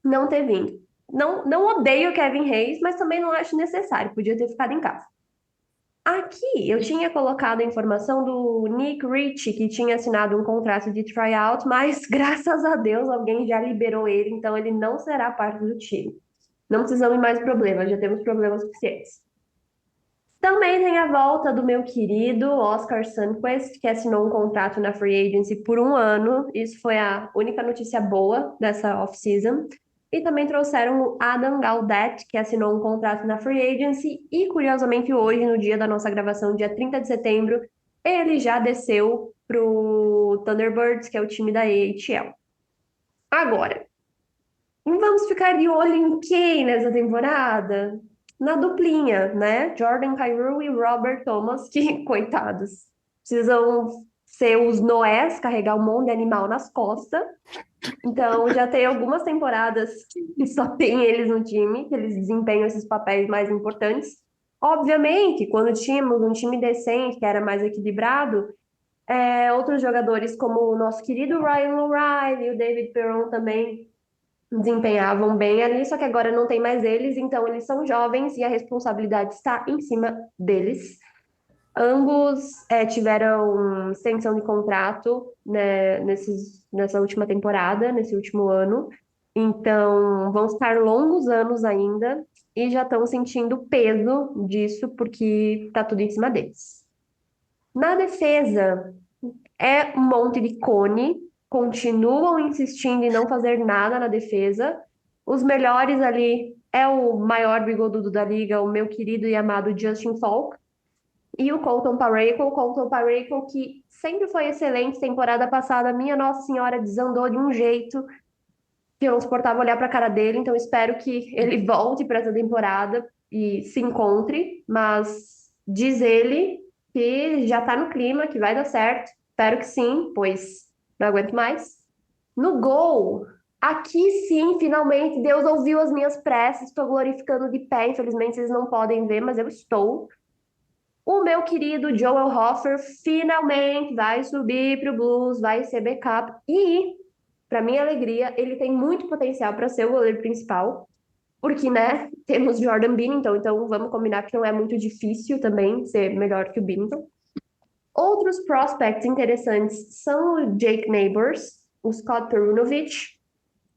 não ter vindo. Não odeio o Kevin Hayes, mas também não acho necessário, podia ter ficado em casa. Aqui eu tinha colocado a informação do Nick Ritchie, que tinha assinado um contrato de tryout, mas graças a Deus alguém já liberou ele, então ele não será parte do time. Não precisamos de mais problemas, já temos problemas suficientes. Também tem a volta do meu querido Oscar Sundqvist, que assinou um contrato na Free Agency por um ano. Isso foi a única notícia boa dessa off-season. E também trouxeram o Adam Gaudette, que assinou um contrato na Free Agency. E, curiosamente, hoje, no dia da nossa gravação, dia 30 de setembro, ele já desceu para o Thunderbirds, que é o time da AHL. Agora, vamos ficar de olho em quem nessa temporada? Na duplinha, né? Jordan Kyrou e Robert Thomas, que, coitados, precisam ser os Noés, carregar um monte de animal nas costas. Então, já tem algumas temporadas que só tem eles no time, que eles desempenham esses papéis mais importantes. Obviamente, quando tínhamos um time decente, que era mais equilibrado, outros jogadores como o nosso querido Ryan O'Reilly, o David Perron também desempenhavam bem ali, só que agora não tem mais eles, então eles são jovens e a responsabilidade está em cima deles. Ambos tiveram extensão de contrato, né, nessa última temporada, nesse último ano, então vão estar longos anos ainda e já estão sentindo o peso disso porque está tudo em cima deles. Na defesa, é um monte de cone, continuam insistindo em não fazer nada na defesa. Os melhores ali é o maior bigodudo da liga, o meu querido e amado Justin Falk, e o Colton Parayko que sempre foi excelente, temporada passada, minha Nossa Senhora, desandou de um jeito que que eu não suportava olhar para a cara dele, então espero que ele volte para essa temporada e se encontre, mas diz ele que já tá no clima, que vai dar certo. Espero que sim, pois não aguento mais. No gol, aqui sim, finalmente, Deus ouviu as minhas preces, estou glorificando de pé, infelizmente vocês não podem ver, mas eu estou. O meu querido Joel Hofer finalmente vai subir para o Blues, vai ser backup e, para minha alegria, ele tem muito potencial para ser o goleiro principal, porque, né, temos Jordan Binnington, então vamos combinar que não é muito difícil também ser melhor que o Binnington. Outros prospects interessantes são o Jake Neighbors, o Scott Perunovich,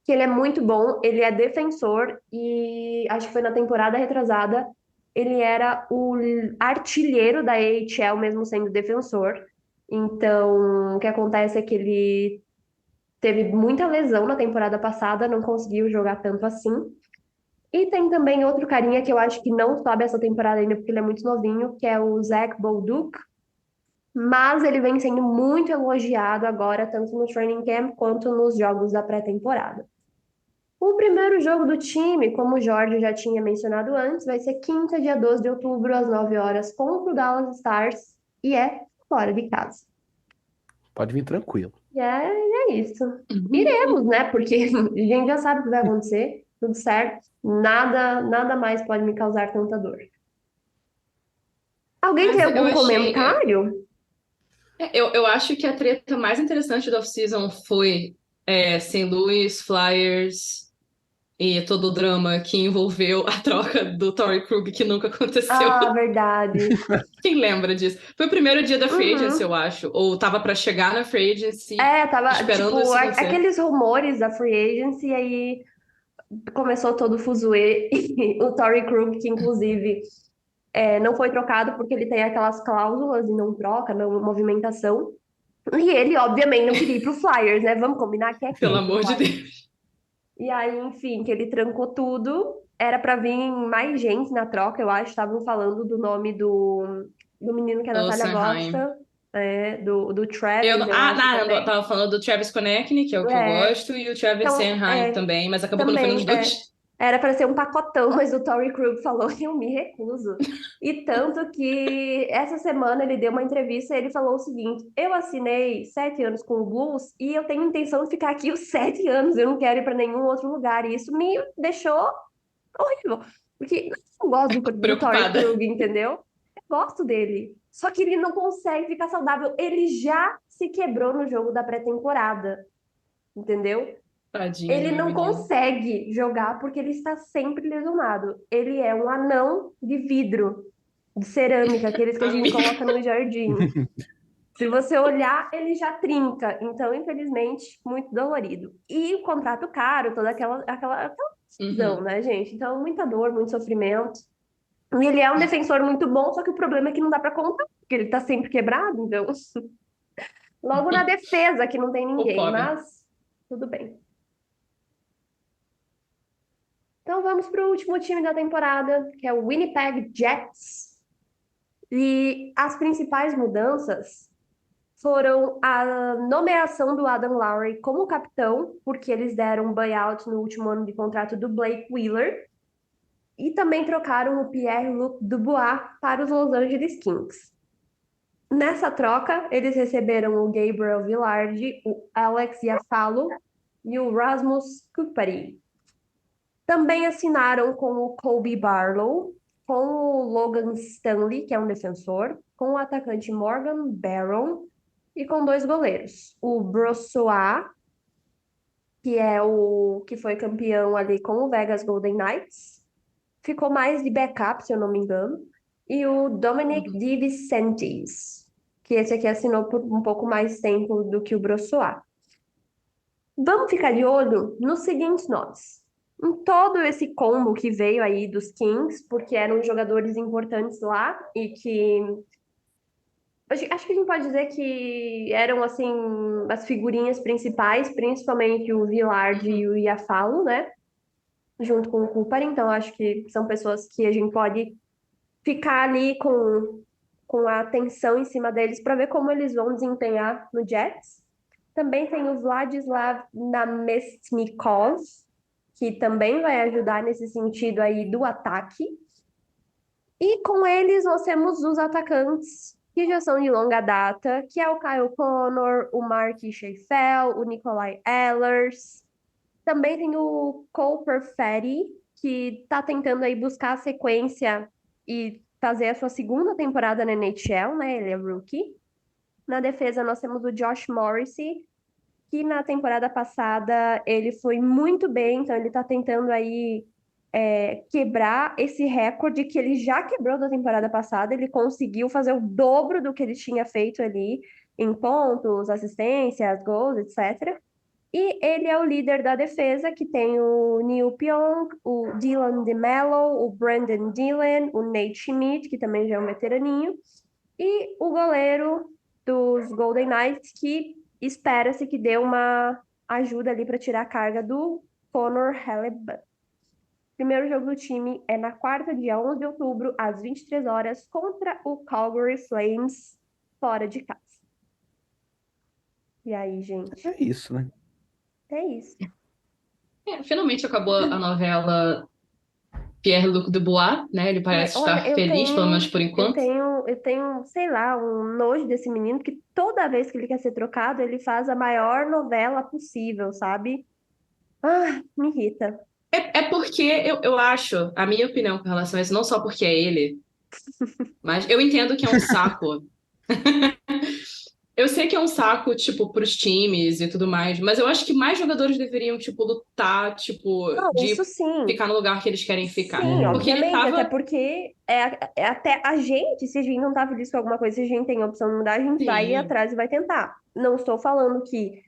que ele é muito bom, ele é defensor e acho que foi na temporada retrasada, ele era o artilheiro da AHL mesmo sendo defensor. Então, o que acontece é que ele teve muita lesão na temporada passada, não conseguiu jogar tanto assim. E tem também outro carinha que eu acho que não sobe essa temporada ainda porque ele é muito novinho, que é o Zach Bolduc, mas ele vem sendo muito elogiado agora, tanto no training camp quanto nos jogos da pré-temporada. O primeiro jogo do time, como o Jorge já tinha mencionado antes, vai ser quinta, dia 12 de outubro, às 9 horas, contra o Dallas Stars, e é fora de casa. Pode vir tranquilo. E é isso. Iremos, né? Porque a gente já sabe o que vai acontecer, tudo certo, nada mais pode me causar tanta dor. Alguém tem Mas eu algum achei. comentário? Eu acho que a treta mais interessante da off-season foi St. Louis, Flyers e todo o drama que envolveu a troca do Torrey Krug, que nunca aconteceu. Ah, verdade. Quem lembra disso? Foi o primeiro dia da Free Agency, Uhum. eu acho. Ou tava pra chegar na Free Agency, Tava, esperando tipo, isso acontecer. aqueles rumores da Free Agency, e aí começou todo o fuzuê, e o Torrey Krug, que inclusive não foi trocado porque ele tem aquelas cláusulas e não troca, não movimentação. E ele, obviamente, não queria ir pro Flyers, né? Vamos combinar que é Pelo quem pro amor de Flyers? Deus. E aí, enfim, que ele trancou tudo. Era pra vir mais gente na troca, eu acho. Estavam falando do nome do menino que a O Natália Sanheim. gosta, do Travis, eu acho Eu também. tava falando do Travis Konechny, que é o que eu É, gosto, e o Travis então, Sanheim também, mas acabou que não foi nos também, dois. era para ser um pacotão, mas o Tory Krug falou, eu me recuso. E tanto que essa semana ele deu uma entrevista e ele falou o seguinte, eu assinei 7 anos com o Blues e eu tenho intenção de ficar aqui os 7 anos, eu não quero ir para nenhum outro lugar. E isso me deixou horrível, porque eu gosto do Tory Preocupada. Krug, entendeu? Eu gosto dele. Só que ele não consegue ficar saudável. Ele já se quebrou no jogo da pré-temporada, entendeu? Tadinho do Ele meu não menino. consegue jogar porque ele está sempre lesionado. Ele é um anão de vidro, de cerâmica, aqueles que a gente Amiga. coloca no jardim. Se você olhar, ele já trinca. Então, infelizmente, muito dolorido. E o contrato caro, toda aquela decisão, Uhum. né, gente? Então, muita dor, muito sofrimento. E ele é um defensor muito bom, só que o problema é que não dá para contar, porque ele tá sempre quebrado. Então, logo na defesa, que não tem O ninguém, pobre. mas tudo bem. Então vamos para o último time da temporada, que é o Winnipeg Jets. E as principais mudanças foram a nomeação do Adam Lowry como capitão, porque eles deram um buyout no último ano de contrato do Blake Wheeler, e também trocaram o Pierre-Luc Dubois para os Los Angeles Kings. Nessa troca, eles receberam o Gabriel Vilardi, o Alex Iafallo e o Rasmus Kupari. Também assinaram com o Colby Barlow, com o Logan Stanley, que é um defensor, com o atacante Morgan Barron e com 2 goleiros. O Brossoit, que é o que foi campeão ali com o Vegas Golden Knights, ficou mais de backup, se eu não me engano, e o Dominic Uhum. DiVincentis, que esse aqui assinou por um pouco mais tempo do que o Brossoit. Vamos ficar de olho nos seguintes nomes. Em todo esse combo que veio aí dos Kings, porque eram jogadores importantes lá e que acho que a gente pode dizer que eram assim as figurinhas principais, principalmente o Villard e Uhum. o Iafallo, né? Junto com o Cooper, então acho que são pessoas que a gente pode ficar ali com a atenção em cima deles para ver como eles vão desempenhar no Jets. Também tem o Vladislav Namestnikov, que também vai ajudar nesse sentido aí do ataque. E com eles nós temos os atacantes que já são de longa data, que é o Kyle Connor, o Mark Sheffield, o Nikolai Ehlers. Também tem o Cole Perfetti, que está tentando aí buscar a sequência e fazer a sua segunda temporada na NHL, né? Ele é rookie. Na defesa nós temos o Josh Morrissey, que na temporada passada ele foi muito bem, então ele está tentando aí quebrar esse recorde que ele já quebrou da temporada passada. Ele conseguiu fazer o dobro do que ele tinha feito ali em pontos, assistências, gols, etc. E ele é o líder da defesa, que tem o Neil Pionk, o Dylan DeMello, o Brandon Dillon, o Nate Schmidt, que também já é um veteraninho, e o goleiro dos Golden Knights, que espera-se que dê uma ajuda ali para tirar a carga do Connor Hellebuck. Primeiro jogo do time é na quarta, dia 11 de outubro, às 23 horas, contra o Calgary Flames, fora de casa. E aí, gente? É isso, né? É isso. Finalmente acabou a novela Pierre-Luc Dubois, né? Ele parece Olha, estar feliz, pelo menos por eu enquanto. tenho, sei lá, um nojo desse menino, que toda vez que ele quer ser trocado, ele faz a maior novela possível, sabe? Ah, me irrita. É porque eu acho, a minha opinião com relação a isso, não só porque é ele, mas eu entendo que é um saco. Eu sei que é um saco, tipo, pros times e tudo mais, mas eu acho que mais jogadores deveriam, tipo, lutar, tipo, Não, isso de sim. ficar no lugar que eles querem ficar. Sim, Uhum. Porque ele obviamente, até tava. porque é até a gente, se a gente não tá feliz com alguma coisa, se a gente tem a opção de mudar, a gente vai ir Sim. atrás e vai tentar. Não estou falando que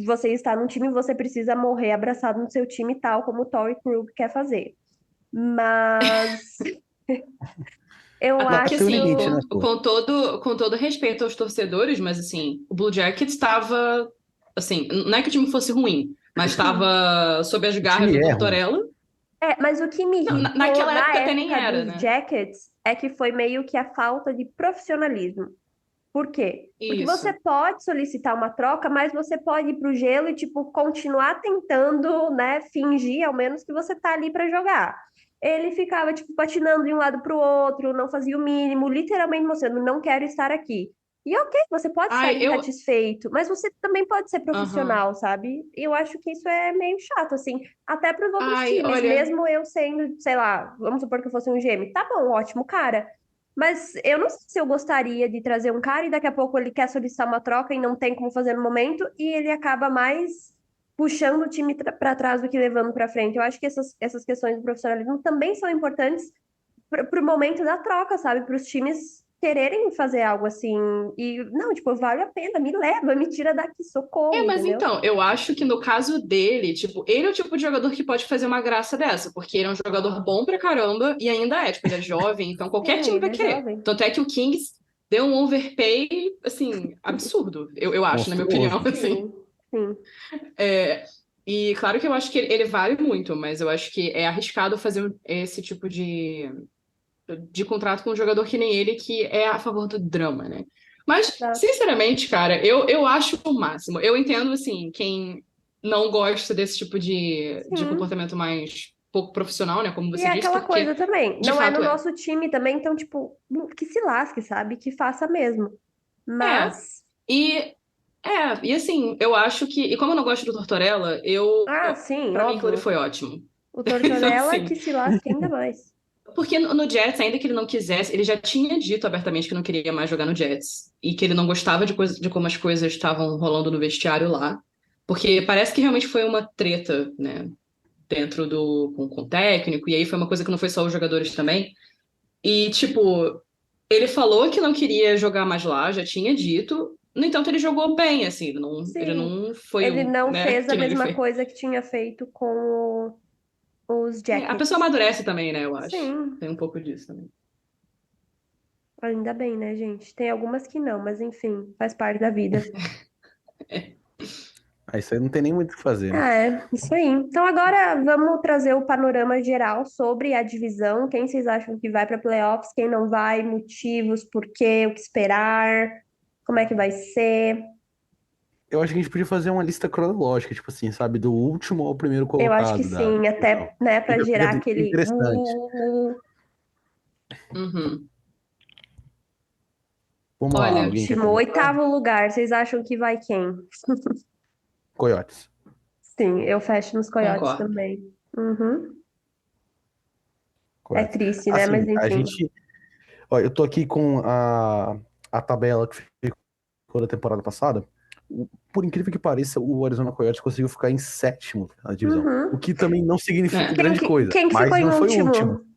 você está num time e você precisa morrer abraçado no seu time, tal como o Torrey Krug quer fazer. Mas eu Até Mas que, tem um acho. assim, limite, né, pô? com todo respeito aos torcedores, mas, assim, o Blue Jackets estava. Assim, não é que o time fosse ruim, mas estava sob as O garras time do é ruim. Tortorella. Mas o que me Não, irritou naquela na época até nem época era, dos né? Jackets é que foi meio que a falta de profissionalismo. Por quê? Porque você Isso. pode solicitar uma troca, mas você pode ir pro gelo e, tipo, continuar tentando, né, fingir ao menos que você tá ali para jogar. Ele ficava, tipo, patinando de um lado pro outro, não fazia o mínimo, literalmente mostrando, não quero estar aqui. E ok, você pode estar Ai, eu. insatisfeito, mas você também pode ser Aham. profissional, sabe? E eu acho que isso é meio chato, assim, até para os outros Ai, times, olha. mesmo eu sendo, sei lá, vamos supor que eu fosse um GM, tá bom, ótimo, cara. Mas eu não sei se eu gostaria de trazer um cara e daqui a pouco ele quer solicitar uma troca e não tem como fazer no momento e ele acaba mais puxando o time para trás do que levando para frente. Eu acho que essas questões do profissionalismo também são importantes para o momento da troca, sabe? Para os times quererem fazer algo assim. E, não, tipo, vale a pena, me leva, me tira daqui, socorro, Mas entendeu? então, eu acho que no caso dele, tipo, ele é o tipo de jogador que pode fazer uma graça dessa, porque ele é um jogador bom pra caramba e ainda é, tipo, ele é jovem, então qualquer Sim, time ele vai é querer. jovem. Tanto é que o Kings deu um overpay, assim, absurdo, eu acho, na minha opinião, Monstruoso. assim. Sim, sim. É, e claro que eu acho que ele vale muito, mas eu acho que é arriscado fazer esse tipo de contrato com um jogador que nem ele, que é a favor do drama, né? Mas, Exato. sinceramente, cara, eu acho o máximo. Eu entendo, assim, quem não gosta desse tipo de Sim. comportamento mais pouco profissional, né? Como E você é disse, aquela coisa porque também, de não é no fato é. nosso time também, então, tipo, que se lasque, sabe? Que faça mesmo. É. Mas, E, e assim, eu acho que. E como eu não gosto do Tortorella, sim, pra mim, aquilo ali óbvio. foi ótimo. O Então, Tortorella assim. que se lasque ainda mais. Porque no Jets, ainda que ele não quisesse, ele já tinha dito abertamente que não queria mais jogar no Jets. E que ele não gostava de como as coisas estavam rolando no vestiário lá. Porque parece que realmente foi uma treta, né? Dentro com o técnico. E aí foi uma coisa que não foi só os jogadores também. E, tipo, ele falou que não queria jogar mais lá, já tinha dito. No entanto, ele jogou bem, assim. Ele Sim, não foi ele um, não né? fez a Que nem ele mesma foi. coisa que tinha feito com os A pessoa Jackets. amadurece também, né? Eu acho. Sim, Tem um pouco disso também. ainda bem, né, gente? Tem algumas que não, mas enfim, faz parte da vida. Aí isso aí não tem nem muito o que fazer, né? Isso aí. Então agora vamos trazer o panorama geral sobre a divisão. Quem vocês acham que vai para playoffs, quem não vai, motivos, por quê, o que esperar, como é que vai ser? Eu acho que a gente podia fazer uma lista cronológica, tipo assim, sabe? Do último ao primeiro Eu acho que colocado da sim, divisão. até, né, para gerar Fica aquele. interessante. Uhum. Vamos lá, Olha, alguém quer Último, começar? oitavo lugar. Vocês acham que vai quem? Coiotes. Sim, eu fecho nos Coyotes concordo. também. Uhum. É Coiotes. triste, né? Mas Assim, a enfim. gente. Ó, eu tô aqui com a tabela que ficou da temporada passada. Por incrível que pareça, o Arizona Coyotes conseguiu ficar em sétimo na divisão. O Uhum. que também não significa É, Quem grande que, coisa, quem que ficou mas em não foi o último. último?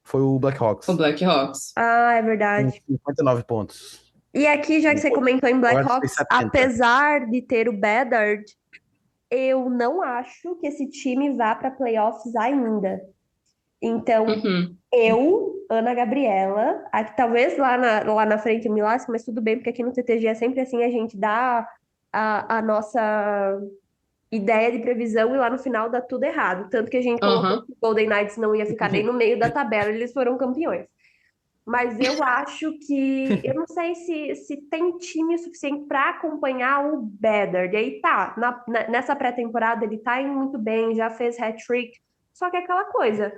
Foi o o Blackhawks, Blackhawks. Ah, é com verdade. 59 pontos. E aqui, já que O você comentou em Coyotes fez Blackhawks, 70. apesar de ter o Bedard, eu não acho que esse time vá para playoffs ainda. Então, Uhum. eu, Ana Gabriela, aqui talvez lá na frente eu me lasque, mas tudo bem, porque aqui no TTG é sempre assim, a gente dá a nossa ideia de previsão e lá no final dá tudo errado. Tanto que a gente colocou Aham. que o Golden Knights não ia ficar nem no meio da tabela, eles foram campeões. Mas eu acho que. Eu não sei se tem time suficiente para acompanhar o Bedard. E aí tá, nessa pré-temporada ele tá indo muito bem, já fez hat-trick. Só que é aquela coisa,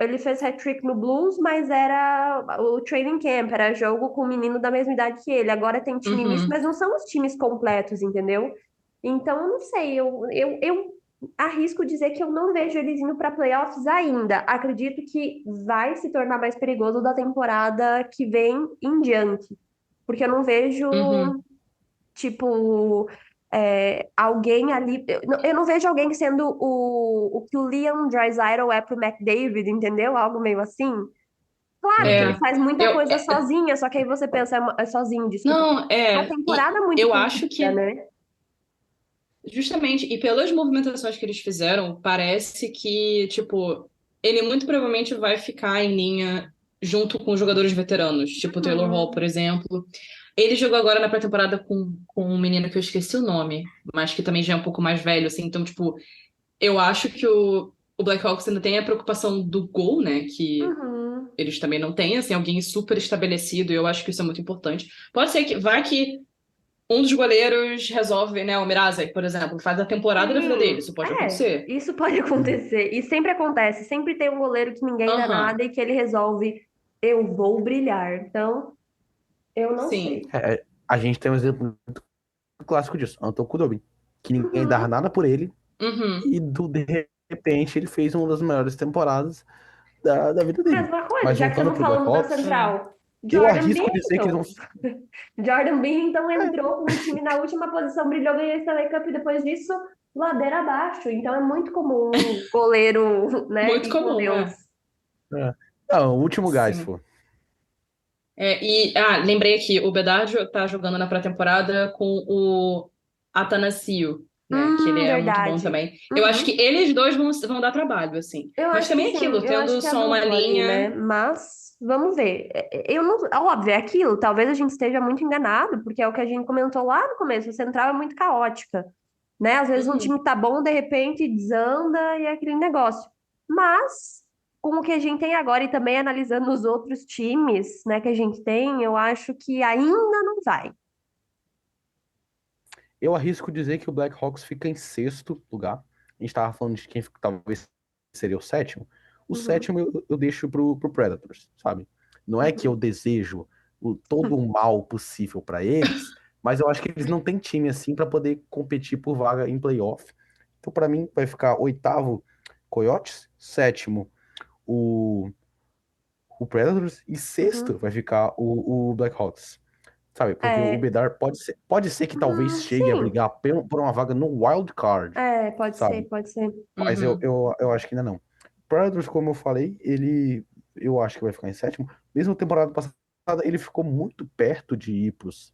ele fez hat-trick no Blues, mas era o training camp, era jogo com um menino da mesma idade que ele. Agora tem time misto, Uhum. mas não são os times completos, entendeu? Então, eu não sei, eu arrisco dizer que eu não vejo eles indo para playoffs ainda. Acredito que vai se tornar mais perigoso da temporada que vem em diante. Porque eu não vejo, Uhum. tipo, alguém ali. Eu não vejo alguém sendo o que o Leon Draisaitl é pro McDavid, entendeu? Algo meio assim. Claro que ele É, faz muita eu, coisa sozinha, só que aí você pensa, sozinho, desculpa. não, A e temporada é muito eu acho corrida, que né? justamente, e pelas movimentações que eles fizeram, parece que, tipo, ele muito provavelmente vai ficar em linha junto com os jogadores veteranos, tipo o Taylor Hall, por Uhum. exemplo. Ele jogou agora na pré-temporada com um menino que eu esqueci o nome, mas que também já é um pouco mais velho, assim, então, tipo, eu acho que o Blackhawks ainda tem a preocupação do gol, né, que Uhum. eles também não têm, assim, alguém super estabelecido, e eu acho que isso é muito importante. Pode ser que, vai que um dos goleiros resolve, né? O Mrazek, por exemplo, faz a temporada da vida dele. Sim, Isso pode acontecer. isso pode acontecer. E sempre acontece. Sempre tem um goleiro que ninguém dá Aham, nada e que ele resolve, eu vou brilhar. Então, eu não sim. sei. A gente tem um exemplo muito clássico disso, Anton Khudobin, que ninguém dava Uhum. nada por ele Uhum. e de repente ele fez uma das melhores temporadas da vida dele. Mesma coisa, Mas já que voltando estamos pro falando da Blackhawks, É. central. eu Jordan arrisco dizer que eles vão. Binnington. Jordan Binnington entrou com o time na última posição, brilhou, ganhou a Stanley Cup e depois disso, ladeira abaixo. Então é muito comum um goleiro, né, Muito ir com comum, Deus. é. É. Não, o último gás, Sim. pô. Lembrei aqui, o Bedard tá jogando na pré-temporada com o Atanasio, né? Que ele é muito bom Verdade. também. Eu acho que Uhum. eles dois vão dar trabalho, assim. Eu Mas acho que também é sim, aquilo, eu acho tendo que é a só uma dupla ali, né? linha. Mas vamos ver. Eu não, óbvio, é aquilo. Talvez a gente esteja muito enganado, porque é o que a gente comentou lá no começo. A central é muito caótica, né? Às vezes um Uhum. time tá bom, de repente desanda e é aquele negócio. Mas com o que a gente tem agora e também analisando os outros times, né, que a gente tem, eu acho que ainda não vai. Eu arrisco dizer que o Blackhawks fica em sexto lugar. A gente tava falando de quem talvez seria o sétimo. O Uhum, sétimo eu deixo pro Predators, sabe? Não é que eu uhum. desejo todo o mal possível para eles, mas eu acho que eles não têm time assim para poder competir por vaga em playoff. Então, para mim, vai ficar oitavo Coyotes, sétimo o, o Predators e sexto Uhum. vai ficar o Blackhawks. Sabe? Porque o É, Bedard pode ser que talvez chegue a sim. brigar por uma vaga no wild card, Pode ser, sabe? pode ser. Mas eu, Uhum. eu, eu acho que ainda não. Predators, como eu falei, eu acho que vai ficar em sétimo. Mesmo temporada passada, ele ficou muito perto de ir pros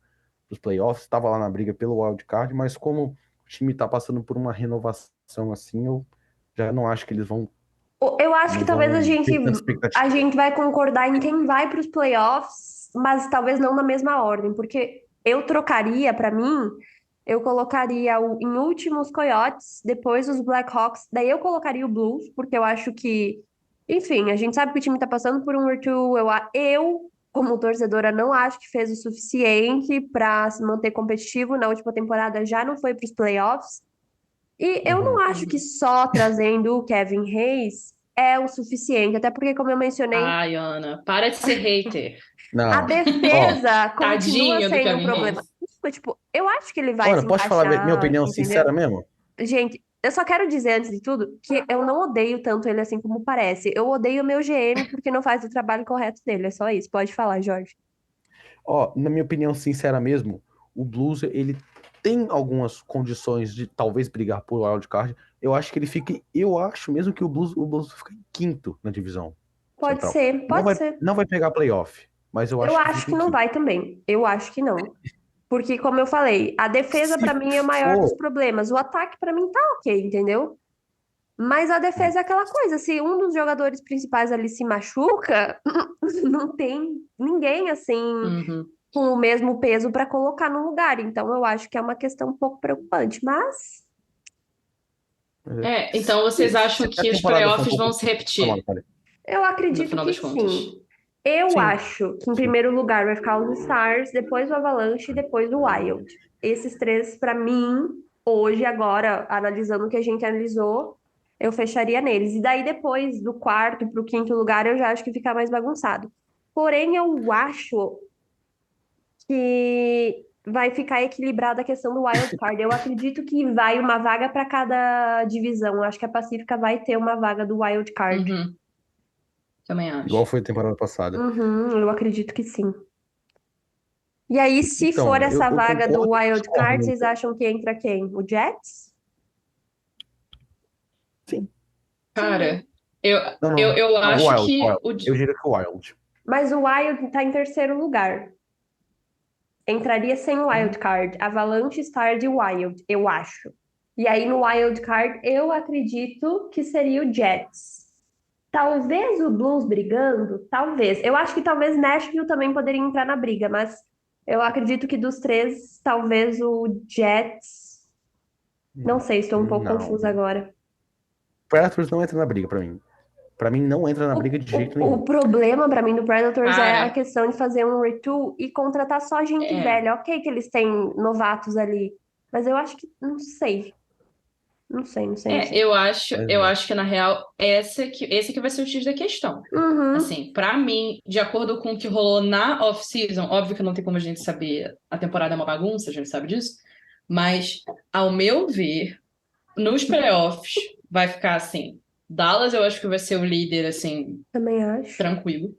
playoffs, estava lá na briga pelo wild card, mas como o time tá passando por uma renovação assim, eu já não acho que eles Eu acho que não talvez a vão gente, ter tanta a expectativa. gente vai concordar em quem vai para os playoffs, mas talvez não na mesma ordem, porque eu trocaria, para mim, eu colocaria em último os Coyotes, depois os Blackhawks, daí eu colocaria o Blues, porque eu acho que, enfim, a gente sabe que o time tá passando por um or two, eu como torcedora, não acho que fez o suficiente para se manter competitivo. Na última temporada já não foi para os playoffs. E eu não Uhum. acho que só trazendo o Kevin Hayes é o suficiente, até porque, como eu mencionei, Ai, Ana, para de ser hater. a Não. Ó, defesa continua Tadinho do sendo um Kevin problema. Hayes. Tipo, eu acho que ele vai Ana, se posso falar minha encaixar, opinião entendeu? sincera mesmo? Gente, eu só quero dizer antes de tudo que eu não odeio tanto ele assim como parece. Eu odeio o meu GM porque não faz o trabalho correto dele. É só isso. Pode falar, Jorge. Ó, na minha opinião sincera mesmo, o Blues, ele tem algumas condições de talvez brigar por wildcard. Eu acho que ele fica. Eu acho mesmo que o Blues fica em quinto na divisão Pode central. ser, Não pode vai, ser. não vai pegar playoff, mas eu Eu acho que acho fica que em não quinto. vai também. Eu acho que não. Porque, como eu falei, a defesa Se pra mim é o maior dos for. problemas. O ataque pra mim tá ok, entendeu? Mas a defesa é aquela coisa, se um dos jogadores principais ali se machuca, não tem ninguém assim Uhum. com o mesmo peso para colocar no lugar. Então eu acho que é uma questão um pouco preocupante, mas Então vocês Se acham a que os temporada for um playoffs pouco. vão se Tá bom, repetir, falei. eu no acredito final que das contas? sim. Eu Sim, acho que em sim. primeiro lugar vai ficar os Stars, depois o Avalanche e depois o Wild. Esses três, para mim, hoje, agora, analisando o que a gente analisou, eu fecharia neles. E daí, depois do quarto para o quinto lugar, eu já acho que fica mais bagunçado. Porém, eu acho que vai ficar equilibrada a questão do wild card. Eu acredito que vai uma vaga para cada divisão. Eu acho que a Pacífica vai ter uma vaga do wild card. Uhum. Também Igual acho. foi a temporada passada. Uhum, eu acredito que sim. E aí, se for Então, essa eu vaga do concordo e wild discordo card, um vocês pouco. acham que entra quem? O Jets? Sim, sim. Cara, eu, Não, eu, não. eu Não, acho Wild, que Wild. Eu diria que o Wild. Mas o wild está em terceiro lugar. Entraria sem o wild card. Avalanche, Stars e Wild, eu acho. E aí, no wild card, eu acredito que seria o Jets. Talvez o Blues brigando, talvez. Eu acho que talvez Nashville também poderia entrar na briga, mas eu acredito que dos três, talvez o Jets. Não sei, estou um pouco confusa Não. agora. Predators não entra na briga pra mim. Pra mim, não entra na O, briga de jeito o nenhum. problema para mim do Predators é a Cara, questão de fazer um retool e contratar só gente é. velha. Ok, que eles têm novatos ali, mas eu acho que não sei. Não sei, não sei, não sei. Eu acho, Mas eu é. acho que na real esse que vai ser o X da questão. Uhum, Assim, pra mim, de acordo com o que rolou na off-season, óbvio que não tem como a gente saber, a temporada é uma bagunça, a gente sabe disso, mas ao meu ver, nos playoffs vai ficar assim, Dallas eu acho que vai ser o líder assim, também acho. tranquilo.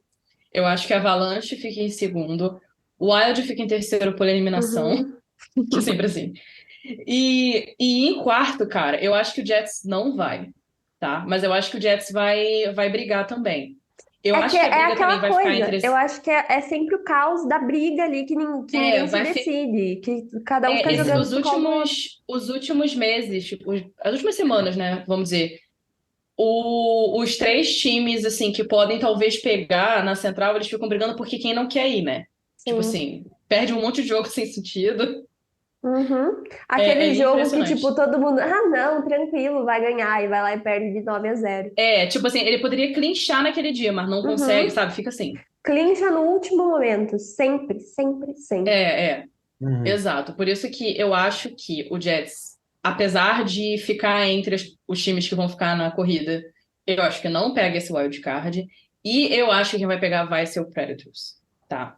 Eu acho que a Avalanche fica em segundo, o Wild fica em terceiro por eliminação, Uhum. que é sempre assim. E em quarto, cara, eu acho que o Jets não vai, tá? Mas eu acho que o Jets vai brigar também. Eu É que acho que a é briga também aquela vai ficar coisa. entre. Eu acho que é sempre o caos da briga ali que ninguém se Vai fi- decide, que cada um fica jogando os pro colo do outro. últimos meses, tipo, as últimas semanas, né? Vamos dizer. Os três times, assim, que podem talvez pegar na central, eles ficam brigando porque quem não quer ir, né? Tipo Sim. assim, perde um monte de jogo sem sentido. Uhum. É Aquele jogo que, tipo, impressionante. todo mundo, ah, não, tranquilo, vai ganhar, e vai lá e perde de 9-0. Tipo assim, ele poderia clinchar naquele dia, mas não consegue, Uhum. sabe? Fica assim. Clincha no último momento, sempre, sempre, sempre. É. Uhum. Exato, por isso que eu acho que o Jets, apesar de ficar entre os times que vão ficar na corrida, eu acho que não pega esse wild card e eu acho que quem vai pegar vai ser o Predators, tá?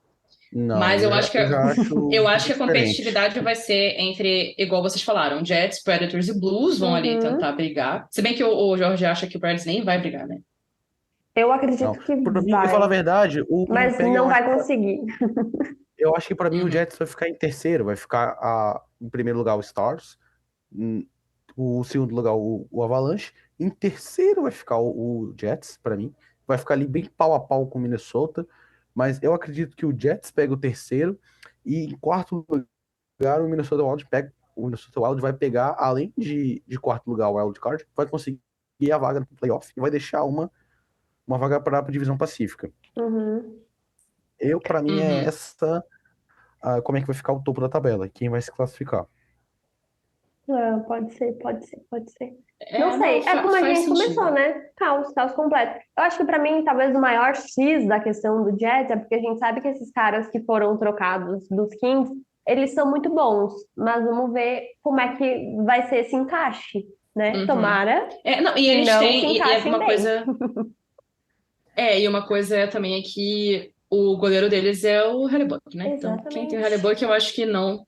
Não, Mas eu já, eu já eu acho acho que a diferente. competitividade vai ser entre, igual vocês falaram, Jets, Predators e Blues vão ali tentar Uhum. brigar. Se bem que o Jorge acha que o Predators nem vai brigar, né? Eu Não. acredito que Pra mim, eu falo a vai, verdade, o mas Winnipeg, não vai conseguir. eu acho que pra mim o Uhum, Jets vai ficar em terceiro, vai ficar em primeiro lugar o Stars, em- o segundo lugar o Avalanche, em terceiro vai ficar o Jets, pra mim, vai ficar ali bem pau a pau com o Minnesota, mas eu acredito que o Jets pega o terceiro e em quarto lugar o Minnesota Wild vai pegar, além de quarto lugar o Wild Card, vai conseguir a vaga no playoff e vai deixar uma vaga para a divisão pacífica. Uhum. Para mim, é uhum. essa como é que vai ficar o topo da tabela, quem vai se classificar. Pode ser. Não sei, não, é como a faz gente sentido. começou, né? Caos completo. Eu acho que pra mim, talvez o maior X da questão do Jets é porque a gente sabe que esses caras que foram trocados dos Kings, eles são muito bons, mas vamos ver como é que vai ser esse encaixe, né? Uhum. Tomara Não, e que eles não se têm, e é encaixem uma bem. coisa. E uma coisa também é que o goleiro deles é o Hellebuyck, né? Então, quem tem o Exatamente. Hellebuyck, eu acho que não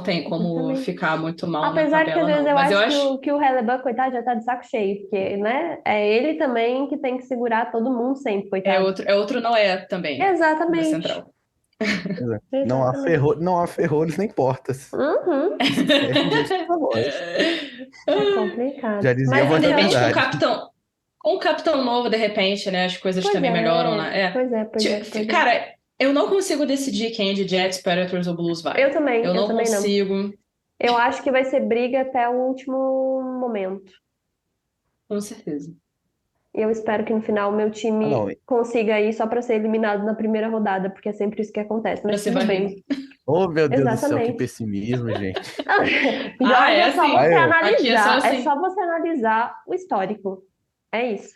tem como Exatamente. ficar muito mal na Apesar que às tabela, vezes não. eu Mas eu acho acho. que o Hellebuck, coitado, já tá de saco cheio, porque, né? É ele também que tem que segurar todo mundo sempre, coitado. É outro Noé também, da Exatamente. Central. Pois é. Exatamente. Não há ferrolhos nem portas. Uhum. Que se ferrem diante da voz. É complicado. Já dizia a Mas voz De da então, repente, verdade. com o capitão novo, de repente, né? As coisas pois também melhoram, é, né? pois é. Cara, eu não consigo decidir quem é de Jets, Predators ou Blues vai. Eu Eu não também não. consigo, Eu acho que vai ser briga até o último momento. com certeza. E eu espero que no final o meu Ah, time não. consiga ir só para ser eliminado na primeira rodada, porque é sempre isso que acontece. Pra Mas ser tudo varrido. bem. Oh, meu Deus do céu, que Exatamente. pessimismo, gente. Jorge, É é só assim. Aí você eu. Aqui é só analisar. É assim. só você analisar o histórico. É isso.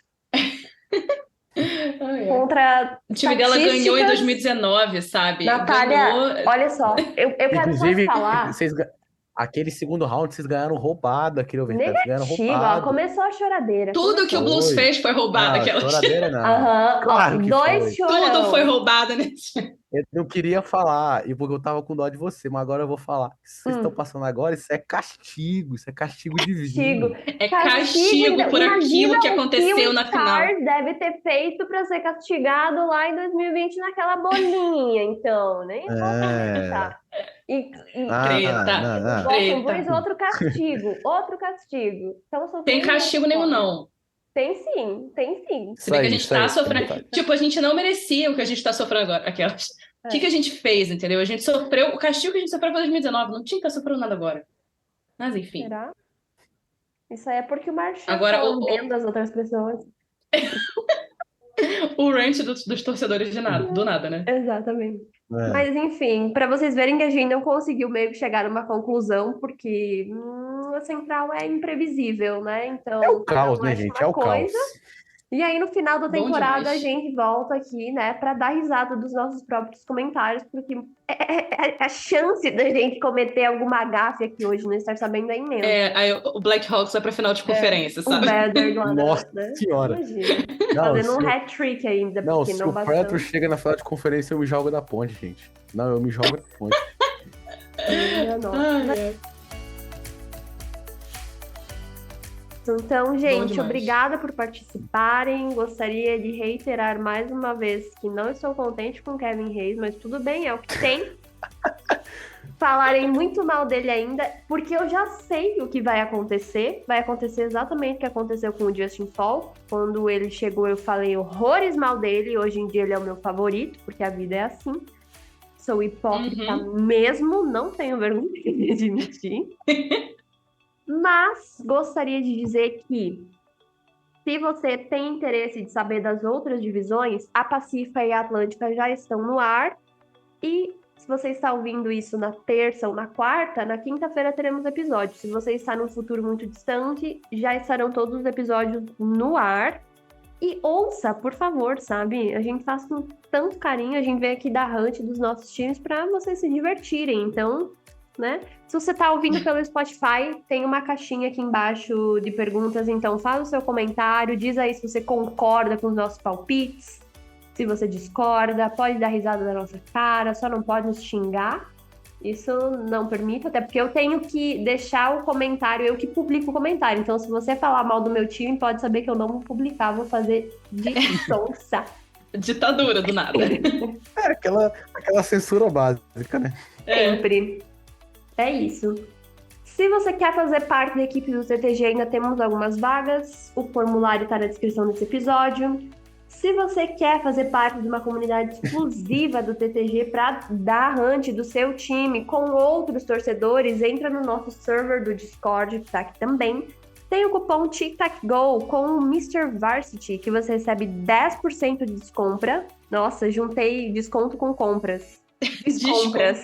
É. Contra O time dela ganhou em estatísticas, 2019, sabe? Natália, Ganhou. olha só, eu quero só Inclusive, falar aquele segundo round vocês ganharam roubado, aquele overtime. Vocês ganharam negativo, ó, roubado. começou a choradeira, Tudo que o começou. Blues Foi. fez foi roubado. Não, Aquelas. choradeira não. Aham, Claro ó, que dois foi. Tudo foi chorão. roubado nesse. Eu não queria falar, e porque eu tava com dó de você, mas agora eu vou falar. Vocês estão passando agora, isso é castigo divino. Castigo. É Castigo, castigo então. por Imagina aquilo que o aconteceu o na final. Stars deve ter feito para ser castigado lá em 2020 naquela bolinha, então. Nem vou É. comentar. E Treta. Não. Boston Treta. Bruins, outro castigo. Estão Tem sofrendo castigo nenhum, agora. não. Tem sim. Se bem que a gente Isso tá aí, sofrendo. Natália. Tipo, a gente não merecia o que a gente tá sofrendo agora. Aquelas. O que a gente fez, entendeu? A gente sofreu. O castigo que a gente sofreu foi 2019. Não tinha que estar sofrendo nada agora. Mas enfim. Será? Isso aí é porque o Marchand Agora, fala bem das outras pessoas. o rant dos torcedores do nada, né? Exatamente. É. Mas enfim, para vocês verem que a gente não conseguiu meio que chegar numa conclusão, porque a Central é imprevisível, né? Então, É o cada caos, um né, acha gente? uma É o caos. coisa. E aí, no final da Bom temporada, a demais. gente volta aqui, né, para dar risada dos nossos próprios comentários, porque a chance da gente cometer alguma gafe aqui hoje, não estar sabendo, é imensa. Aí o Black Hawks vai pra final de conferência, O sabe? Better lá, Nossa né? senhora. Imagina. Não, Fazendo um se o- hat-trick ainda, Não, porque se não o Predator bastante. chega na final de conferência, eu me jogo da ponte, gente. Não, eu me jogo da ponte. Minha nossa. Ai, Então, gente, demais. obrigada por participarem. Gostaria de reiterar mais uma vez que não estou contente com Kevin Hayes, mas tudo bem, é o que tem. Falarem muito mal dele ainda, porque eu já sei o que vai acontecer. Vai acontecer exatamente o que aconteceu com o Justin Fall. Quando ele chegou, eu falei horrores mal dele. Hoje em dia ele é o meu favorito, porque a vida é assim. Sou hipócrita mesmo, não tenho vergonha de admitir. Mas gostaria de dizer que, se você tem interesse de saber das outras divisões, a Pacífica e a Atlântica já estão no ar. E se você está ouvindo isso na terça ou na quarta, na quinta-feira teremos episódios. Se você está num futuro muito distante, já estarão todos os episódios no ar. E ouça, por favor, sabe? A gente faz com tanto carinho, a gente vem aqui dar hunt dos nossos times para vocês se divertirem. Então, né? Se você tá ouvindo pelo Spotify, tem uma caixinha aqui embaixo de perguntas, então faz o seu comentário, diz aí se você concorda com os nossos palpites, se você discorda, pode dar risada da nossa cara, só não pode nos xingar. Isso não permito, até porque eu tenho que deixar o comentário, eu que publico o comentário. Então, se você falar mal do meu time, pode saber que eu não vou publicar, vou fazer de sonsa. Ditadura do nada. É aquela censura básica, né? Sempre. É isso. Se você quer fazer parte da equipe do TTG, ainda temos algumas vagas. O formulário está na descrição desse episódio. Se você quer fazer parte de uma comunidade exclusiva do TTG para dar hunt do seu time com outros torcedores, entra no nosso server do Discord, que está aqui também. Tem o cupom TICTACGO com o Mr. Varsity, que você recebe 10% de descompra. Nossa, juntei desconto com compras. Descompras.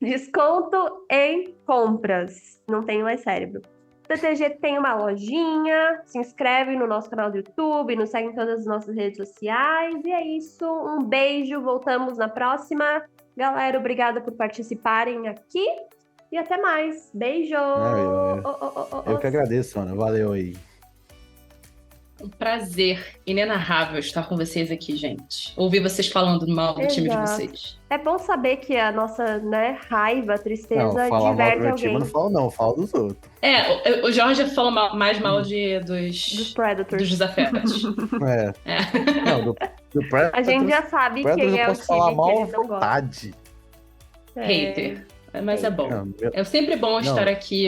Desconto em compras. Não tenho mais cérebro. TTG tem uma lojinha, se inscreve no nosso canal do YouTube, nos segue em todas as nossas redes sociais. E é isso, um beijo, voltamos na próxima. Galera, obrigada por participarem aqui e até mais. Beijo! Eu que agradeço, Ana. Valeu aí. Um prazer inenarrável estar com vocês aqui, gente. Ouvir vocês falando mal do time de Exato. vocês. É bom saber que a nossa, né, raiva, tristeza Não, falar mal do diverte meu time, eu alguém. não falo não, eu falo dos outros. O Jorge falou mais mal Dos dos Predators. desafetos. Não, do Predators, A gente já sabe Predators quem eu é o posso falar time que mal à eles não gostam. vontade. Hater. Mas é bom. Não, É sempre bom estar aqui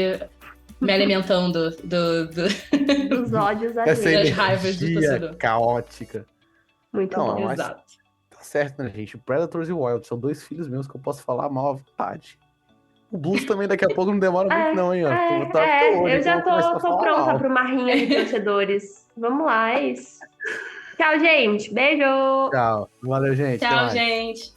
me alimentando Dos ódios essa alheios. das raivas do energia torcedor. caótica. Muito Não, bom. mas Exato. tá certo, né, gente? O Predators e o Wild são dois filhos meus que eu posso falar mal à vontade. O Blues também daqui a pouco não demora muito não, hein? Ó. Eu já tô pronta para uma rinha de torcedores. Vamos lá, é isso. Tchau, gente. Beijo! Tchau. Valeu, gente. Até Tchau, mais. gente.